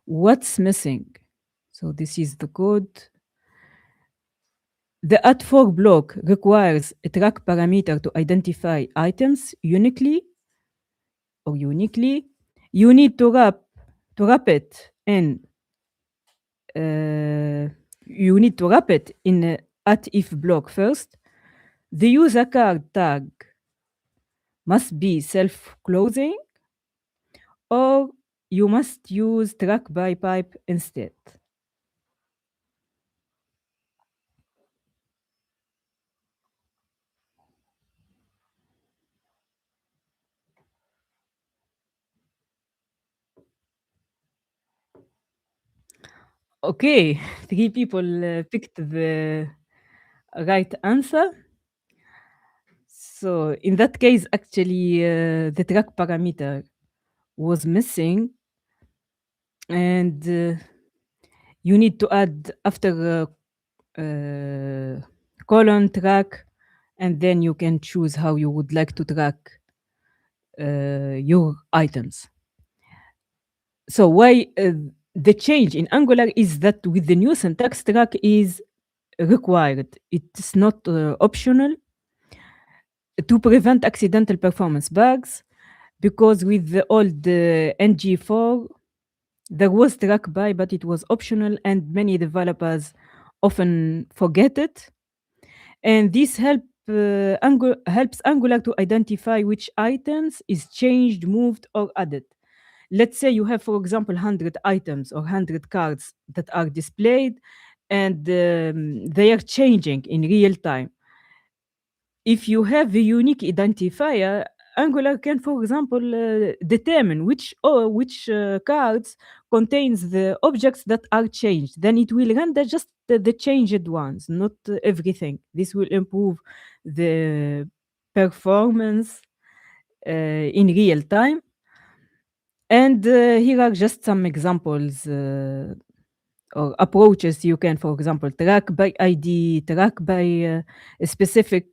What's missing? So this is the code. The add4 block requires a track parameter to identify items uniquely or uniquely. You need to wrap it in a at if block first. The user card tag must be self-closing, or you must use track by pipe instead. Okay, 3 people picked the right answer. So in that case, actually, the track parameter was missing, and you need to add after colon track, and then you can choose how you would like to track your items. So why the change in Angular is that with the new syntax, track is required. It's not optional to prevent accidental performance bugs, because with the old NG4, there was track by, but it was optional, and many developers often forget it. And this helps Angular to identify which items is changed, moved, or added. Let's say you have, for example, 100 items or 100 cards that are displayed, and they are changing in real time. If you have a unique identifier, Angular can, for example, determine which cards contains the objects that are changed. Then it will render just the changed ones, not everything. This will improve the performance in real time. And here are just some examples or approaches you can, for example, track by ID, track by a specific.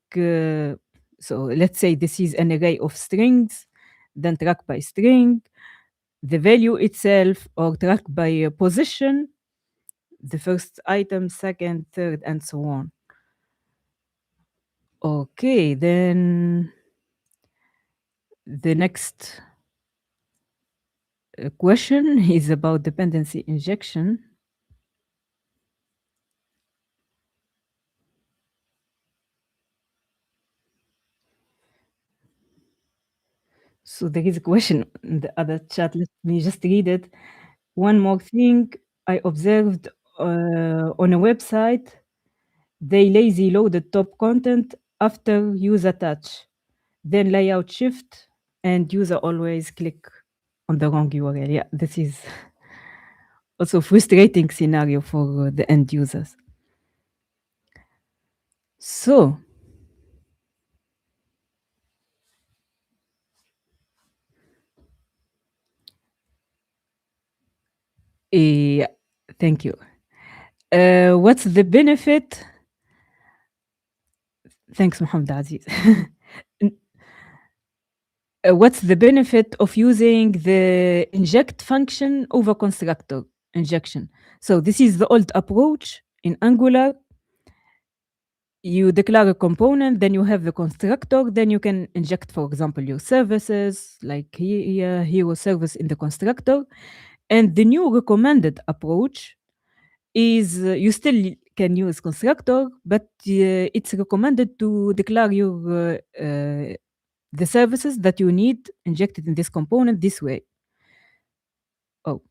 So let's say this is an array of strings, then track by string, the value itself, or track by position, the first item, second, third, and so on. Okay, then the next question is about dependency injection. So there is a question in the other chat. Let me just read it. One more thing I observed on a website, they lazy load the top content after user touch, then layout shift, and user always click on the wrong URL. Yeah, this is also frustrating scenario for the end users. So, yeah, thank you. What's the benefit? Thanks, Mohammed Aziz. What's the benefit of using the inject function over constructor injection? So this is the old approach in Angular. You declare a component, then you have the constructor, then you can inject, for example, your services, like here, hero service in the constructor. And the new recommended approach is you still can use constructor, but it's recommended to declare your the services that you need injected in this component this way. Oh,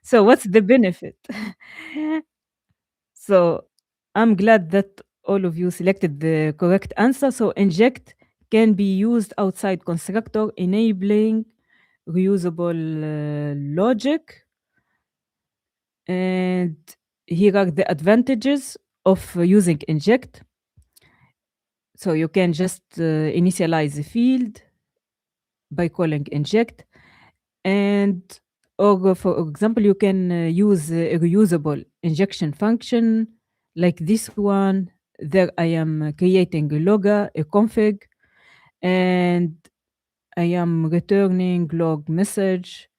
so what's the benefit? So I'm glad that all of you selected the correct answer. So inject can be used outside constructor, enabling reusable logic. And here are the advantages of using inject. So you can just initialize a field by calling inject. And or for example, you can use a reusable injection function like this one. There I am creating a logger, a config, and I am returning log message,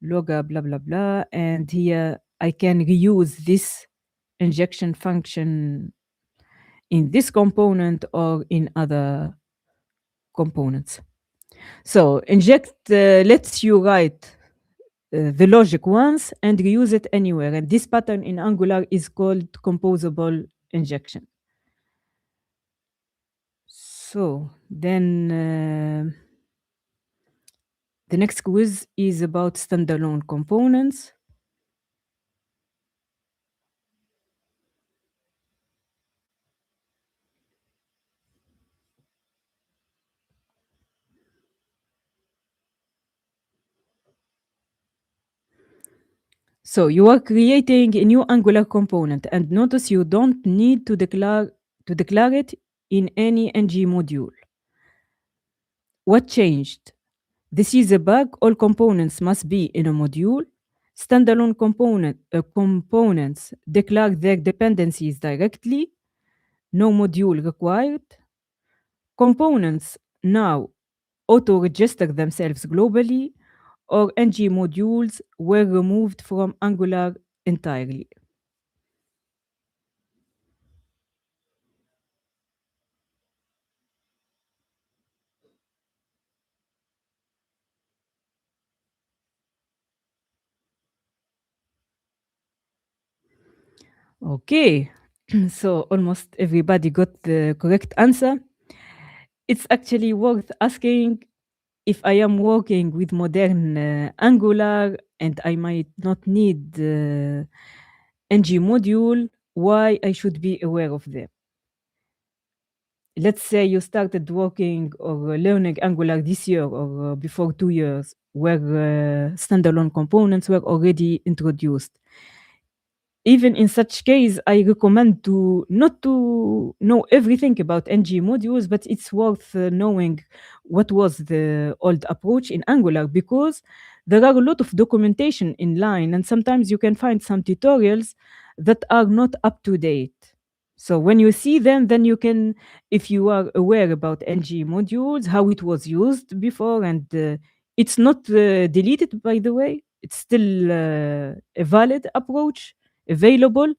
logger, blah, blah, blah. And here I can reuse this injection function in this component or in other components. So inject lets you write the logic once and reuse it anywhere. And this pattern in Angular is called composable injection. So then the next quiz is about standalone components. So you are creating a new Angular component, and notice you don't need to declare it in any ng module. What changed? This is a bug. All components must be in a module. Standalone components declare their dependencies directly. No module required. Components now auto-register themselves globally, or ng modules were removed from Angular entirely. Okay, so almost everybody got the correct answer. It's actually worth asking if I am working with modern Angular and I might not need ng module, why I should be aware of them. Let's say you started working or learning Angular this year or before 2 years, where standalone components were already introduced. even in such case, I recommend to not to know everything about ng modules, but it's worth knowing what was the old approach in Angular, because there are a lot of documentation in line, and sometimes you can find some tutorials that are not up to date. So when you see them, then you can, if you are aware about ng modules, how it was used before, and it's not deleted, by the way. It's still a valid approach available,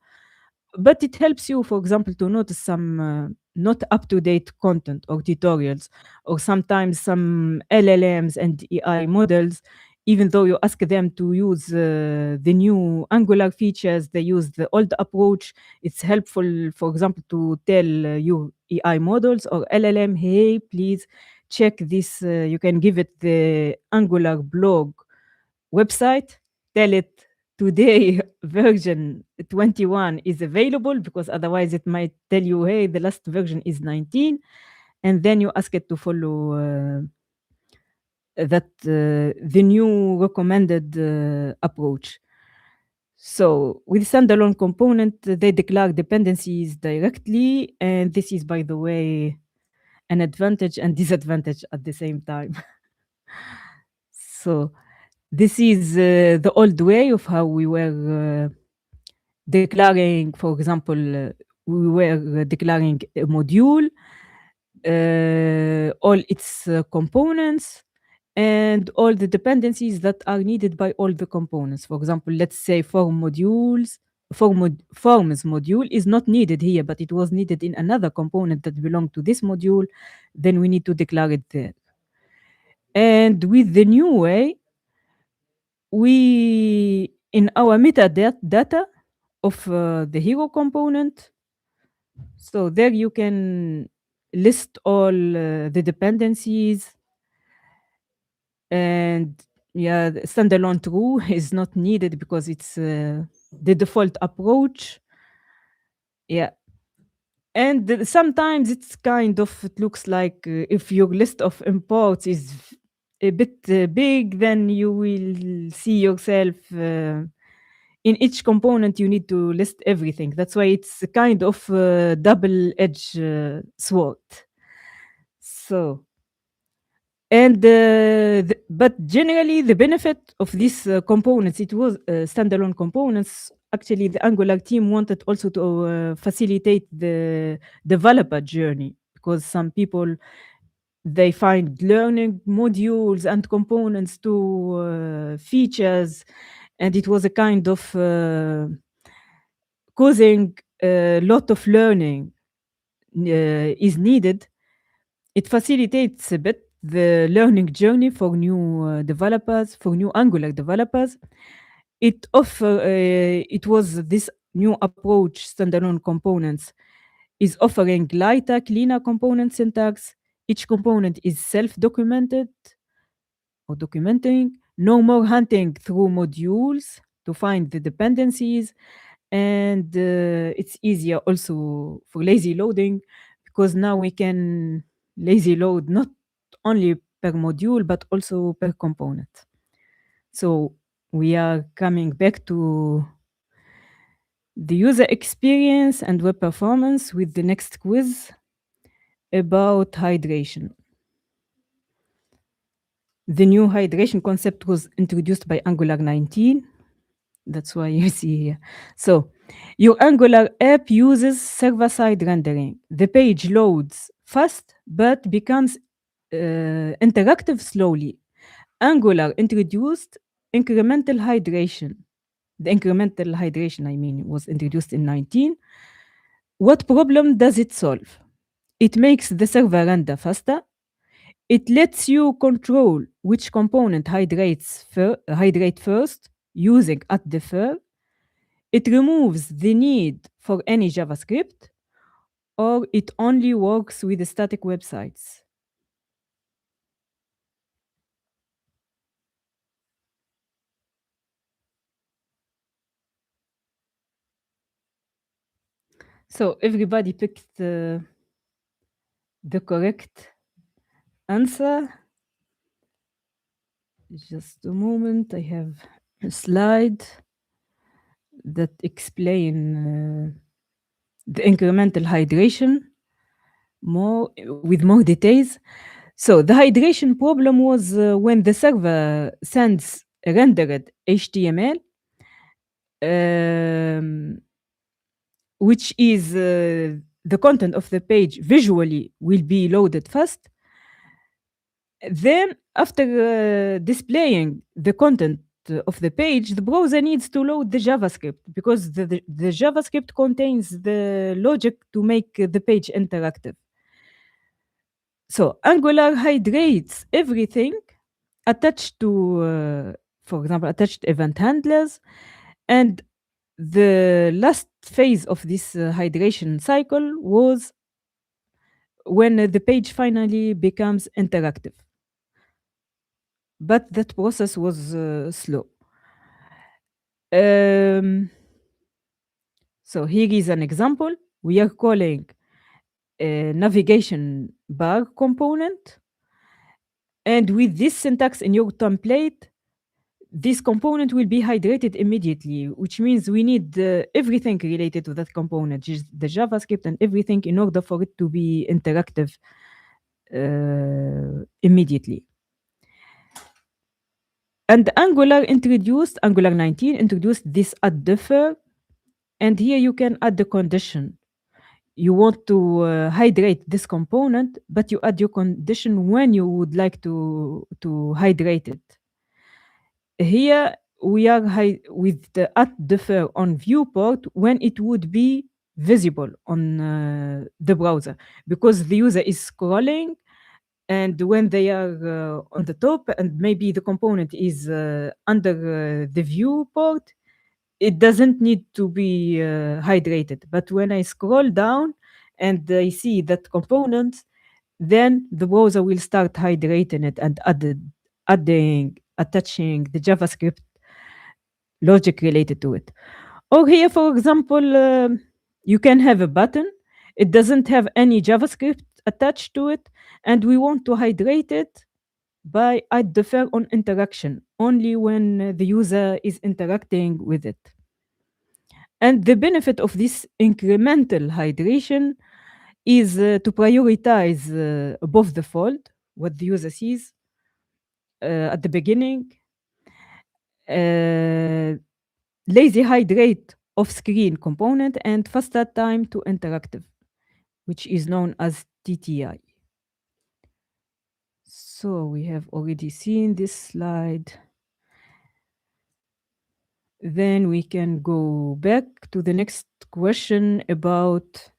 but it helps you, for example, to notice some not up-to-date content or tutorials, or sometimes some LLMs and AI models. Even though you ask them to use the new Angular features, they use the old approach. It's helpful, for example, to tell your AI models or LLM, hey, please check this. You can give it the Angular blog website, tell it today version 21 is available, because otherwise it might tell you, hey, the last version is 19. And then you ask it to follow that the new recommended approach. So with standalone component, they declare dependencies directly. And this is, by the way, an advantage and disadvantage at the same time. So this is the old way of how we were declaring, for example, we were declaring a module, all its components, and all the dependencies that are needed by all the components. For example, let's say forms module is not needed here, but it was needed in another component that belonged to this module. Then we need to declare it there. And with the new way, we, in our metadata of the hero component, so there you can list all the dependencies, and yeah, the standalone true is not needed because it's the default approach. Yeah. And sometimes it's kind of, it looks like if your list of imports is a bit big, then you will see yourself in each component you need to list everything. That's why it's a kind of double-edged sword. So, and but generally the benefit of these components, it was standalone components. Actually, the Angular team wanted also to facilitate the developer journey, because some people, they find learning modules and components to features, and it was a kind of causing a lot of learning is needed. It facilitates a bit the learning journey for new developers, for new Angular developers. It was this new approach, standalone components, is offering lighter, cleaner component syntax. Each component is self-documented or documenting. No more hunting through modules to find the dependencies. And it's easier also for lazy loading, because now we can lazy load not only per module, but also per component. So we are coming back to the user experience and web performance with the next quiz about hydration. The new hydration concept was introduced by Angular 19. That's why you see here. So your Angular app uses server-side rendering. The page loads fast, but becomes interactive slowly. Angular introduced incremental hydration. The incremental hydration, I mean, was introduced in 19. What problem does it solve? It makes the server render faster. It lets you control which component hydrate first using @defer. It removes the need for any JavaScript, or it only works with static websites. So everybody picked the correct answer. Just a moment, I have a slide that explain the incremental hydration more with more details. So the hydration problem was when the server sends rendered HTML, um, which is the content of the page visually will be loaded first. Then, after displaying the content of the page, the browser needs to load the JavaScript because the JavaScript contains the logic to make the page interactive. So Angular hydrates everything attached to, for example, attached event handlers. And the last phase of this hydration cycle was when the page finally becomes interactive. But that process was slow. Um, so here is an example. We are calling a navigation bar component. And with this syntax in your template, this component will be hydrated immediately, which means we need everything related to that component, just the JavaScript and everything in order for it to be interactive immediately. And Angular 19 introduced this add differ. And here you can add the condition. You want to hydrate this component, but you add your condition when you would like to hydrate it. Here we are with the add differ on viewport when it would be visible on the browser, because the user is scrolling, and when they are on the top and maybe the component is under the viewport, it doesn't need to be hydrated. But when I scroll down and I see that component, then the browser will start hydrating it and attaching the JavaScript logic related to it. Or here, for example, you can have a button. It doesn't have any JavaScript attached to it, and we want to hydrate it by add defer on interaction only when the user is interacting with it. And the benefit of this incremental hydration is to prioritize above the fold what the user sees at the beginning. Lazy hydrate off screen component and faster time to interactive, which is known as TTI. So we have already seen this slide. Then we can go back to the next question about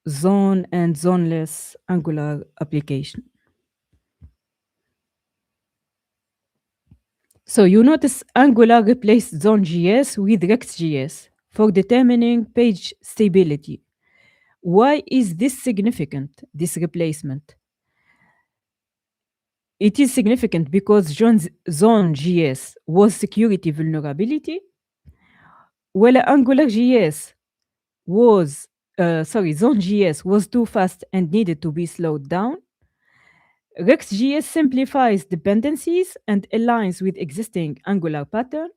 zone and zoneless Angular application. So you notice Angular replaced Zone.js with Rex.js for determining page stability. Why is this significant, this replacement? It is significant because Zone.js was security vulnerability, while AngularJS was, Zone.js was too fast and needed to be slowed down. Rex.js simplifies dependencies and aligns with existing Angular pattern.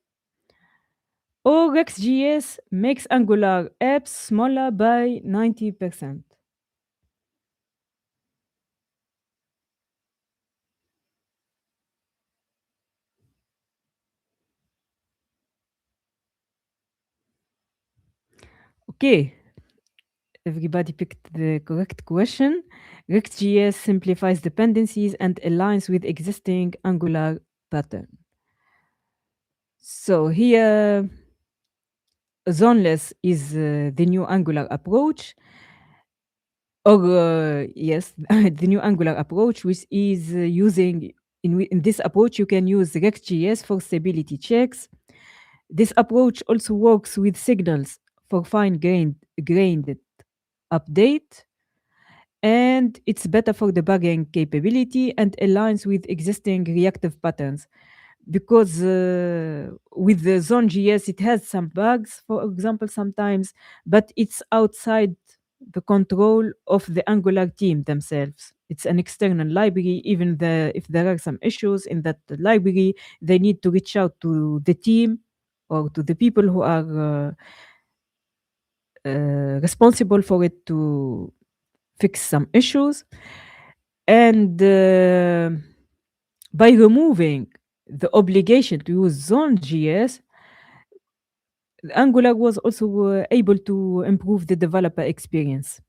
Or Rex.js makes Angular apps smaller by 90%. Okay, everybody picked the correct question. React.js simplifies dependencies and aligns with existing Angular pattern. So here, zoneless is the new Angular approach. Or yes, the new Angular approach, which is using, in this approach, you can use React.js for stability checks. This approach also works with signals for fine-grained update, and it's better for debugging capability and aligns with existing reactive patterns. Because with the Zone.js, it has some bugs, for example, sometimes, but it's outside the control of the Angular team themselves. It's an external library. Even if there are some issues in that library, they need to reach out to the team or to the people who are responsible for it to fix some issues. And by removing the obligation to use Zone.js, Angular was also able to improve the developer experience.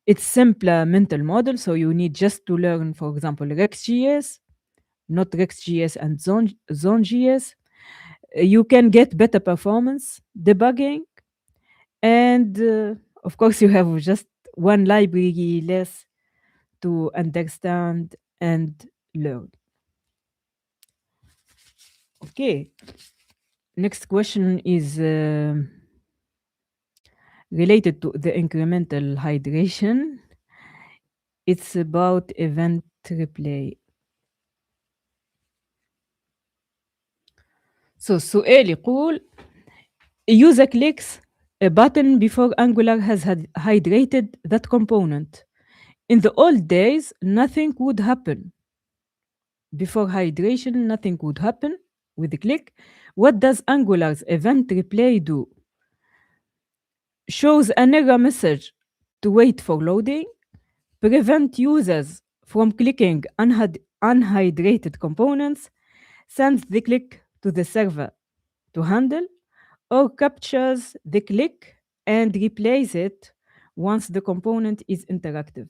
It's simpler mental model, so you need just to learn, for example, Rex.js, not Rex.js and Zone.js. You can get better performance, debugging, and of course, you have just one library less to understand and learn. Okay, next question is related to the incremental hydration. It's about event replay. So السؤال يقول a user clicks a button before Angular has hydrated that component. In the old days, nothing would happen. Before hydration, nothing would happen with the click. What does Angular's event replay do? Shows an error message to wait for loading, prevent users from clicking unhydrated components, sends the click to the server to handle, or captures the click and replays it once the component is interactive.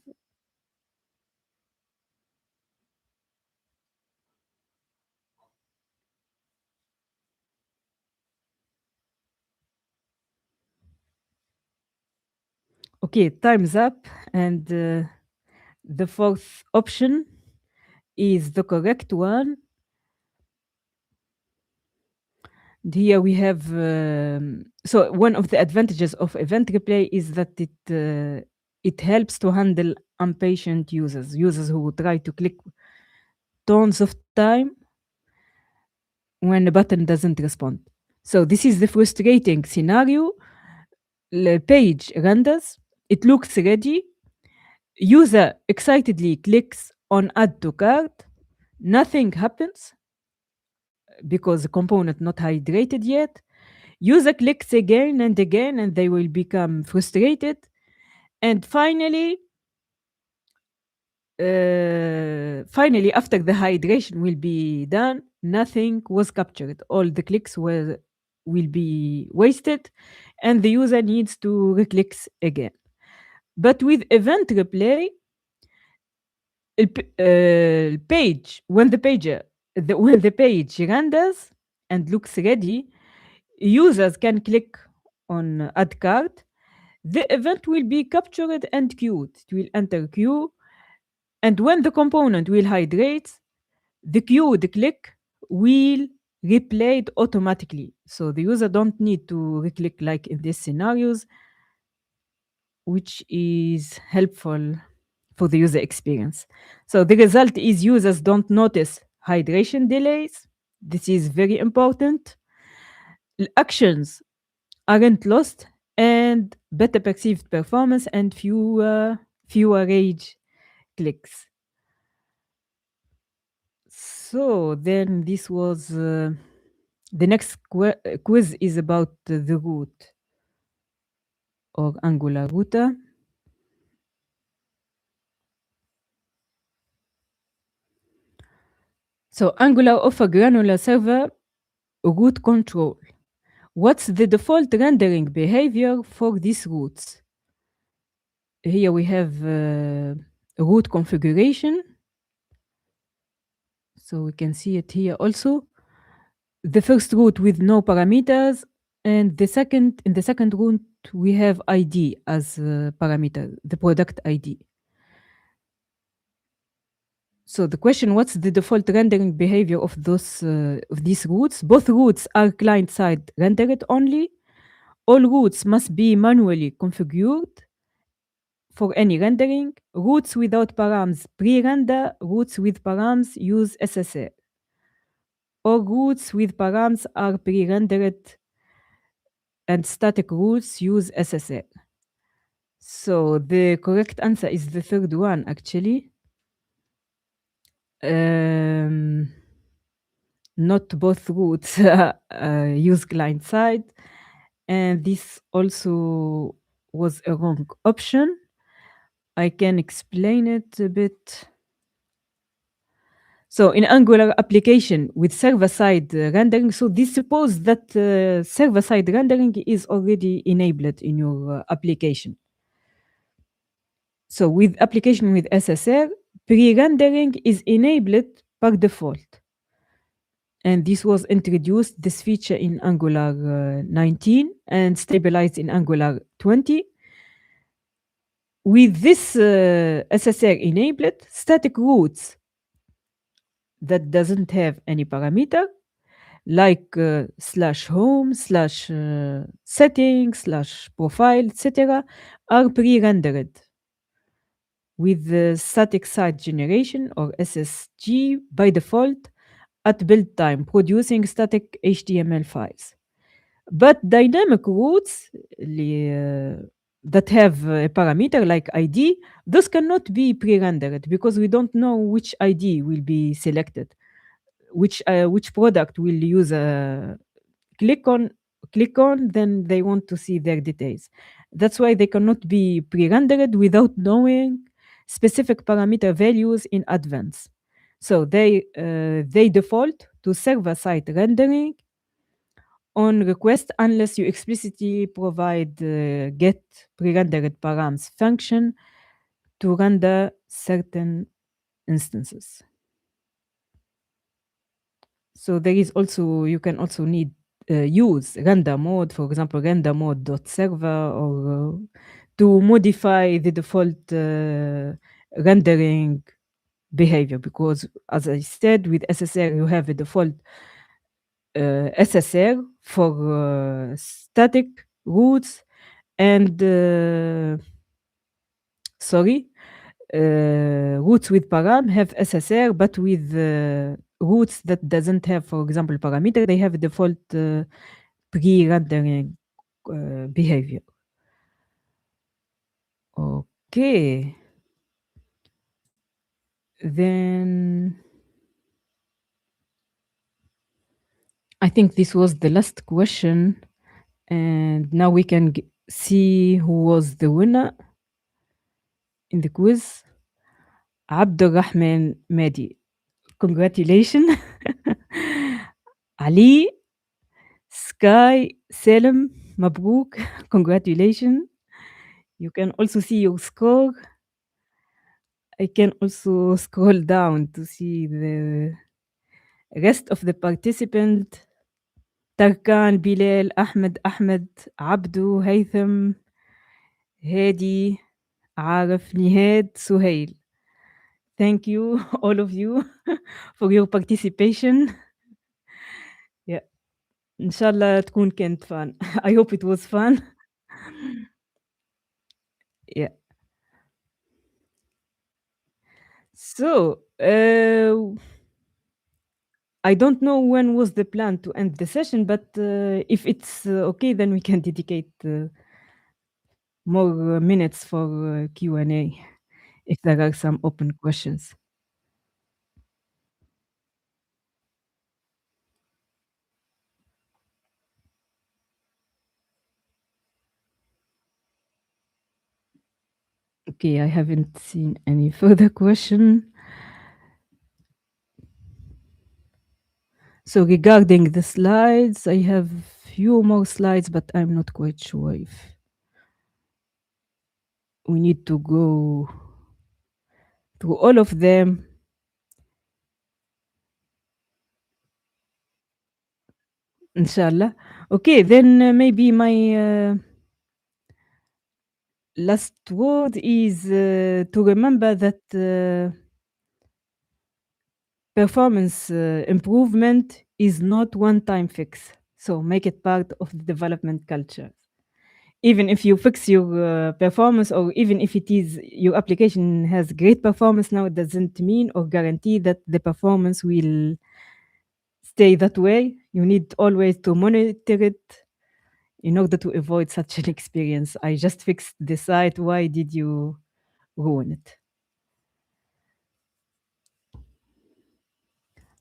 Okay, time's up. And the fourth option is the correct one. And here we have, so one of the advantages of event replay is that it helps to handle impatient users who try to click tons of time when a button doesn't respond. So this is the frustrating scenario. The page renders, it looks ready. User excitedly clicks on add to cart. Nothing happens because the component not hydrated yet. User clicks again and again and they will become frustrated. And finally, after the hydration will be done, nothing was captured. All the clicks will be wasted and the user needs to re-click again. But with event replay, page when the page renders and looks ready, users can click on add card. The event will be captured and queued. It will enter queue, and when the component will hydrate, the queued click will replay it automatically. So the user don't need to re-click like in these scenarios, which is helpful for the user experience. So the result is users don't notice hydration delays. This is very important. Actions aren't lost and better perceived performance and fewer rage clicks. So then this was the next quiz is about the root or Angular router. So Angular offer granular server root control. What's the default rendering behavior for these routes? Here we have root configuration. So we can see it here also. The first root with no parameters, and in the second root we have ID as parameter, the product ID. So the question, what's the default rendering behavior of these routes? Both routes are client-side rendered only. All routes must be manually configured for any rendering. Routes without params pre-render. Routes with params use SSL. All routes with params are pre-rendered and static routes use SSL. So the correct answer is the third one, actually. not both routes use client side. And this also was a wrong option. I can explain it a bit. So in Angular application with server-side rendering, so this suppose that server-side rendering is already enabled in your application. So with application with SSR, pre-rendering is enabled by default. And this was introduced, this feature in Angular 19 and stabilized in Angular 20. With this SSR enabled, static routes that doesn't have any parameter like slash home, slash settings, slash profile, etc., are pre-rendered with the static site generation or SSG by default at build time, producing static HTML files. But dynamic routes that have a parameter like ID, those cannot be pre-rendered because we don't know which ID will be selected, which product will use a click on then they want to see their details. That's why they cannot be pre-rendered without knowing specific parameter values in advance. So they default to server-side rendering on request unless you explicitly provide get pre-rendered params function to render certain instances. So there is also, you can also need use render mode, for example, render mode.server, or to modify the default rendering behavior. Because as I said, with SSR, you have a default SSR for static routes and routes with param have SSR, but with routes that doesn't have, for example, parameter, they have a default pre-rendering behavior. Okay. Then I think this was the last question, and now we can see who was the winner in the quiz. Abdurrahman Mehdi. Congratulations. Ali, Sky, Selim, Mabruk. Congratulations. You can also see your score. I can also scroll down to see the rest of the participants. Tarkan, Bilal, Ahmed, Abdu, Haytham, Hedi, Arif, Nihad, Suhail. Thank you, all of you, for your participation. Yeah. Inshallah تكون كانت fun. I hope it was fun. Yeah. So, I don't know when was the plan to end the session, but if it's okay, then we can dedicate more minutes for Q&A if there are some open questions. Okay, I haven't seen any further question. So regarding the slides, I have few more slides, but I'm not quite sure if we need to go through all of them. Inshallah. Okay, then maybe my last word is to remember that performance improvement is not one-time fix. So make it part of the development culture. Even if you fix your performance, or even if it is your application has great performance now, it doesn't mean or guarantee that the performance will stay that way. You need always to monitor it in order to avoid such an experience. I just fixed the site. Why did you ruin it?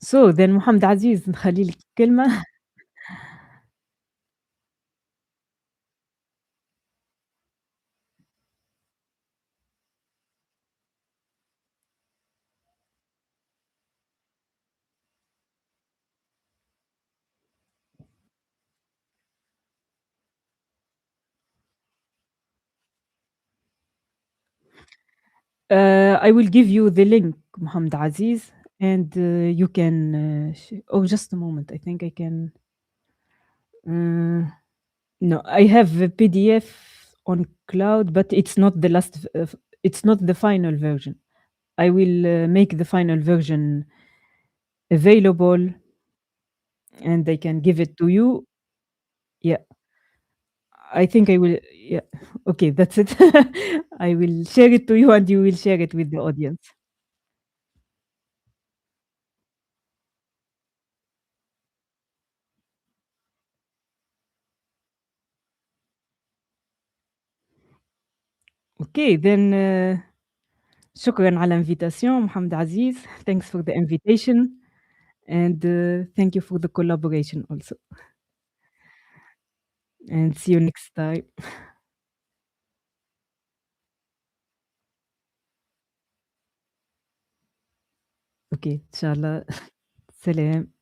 So then محمد عزيز نخلّي لك الكلمة. I will give you the link محمد عزيز and you can oh just a moment I think I can no I have a PDF on cloud but it's not the last it's not the final version. I will make the final version available and I can give it to you. Yeah, I think I will yeah. Okay, that's it. I will share it to you and you will share it with the audience. Okay, then شكرًا على invitation محمد عزيز. Thanks for the invitation and thank you for the collaboration also. And see you next time. Okay, إن شاء الله. سلام.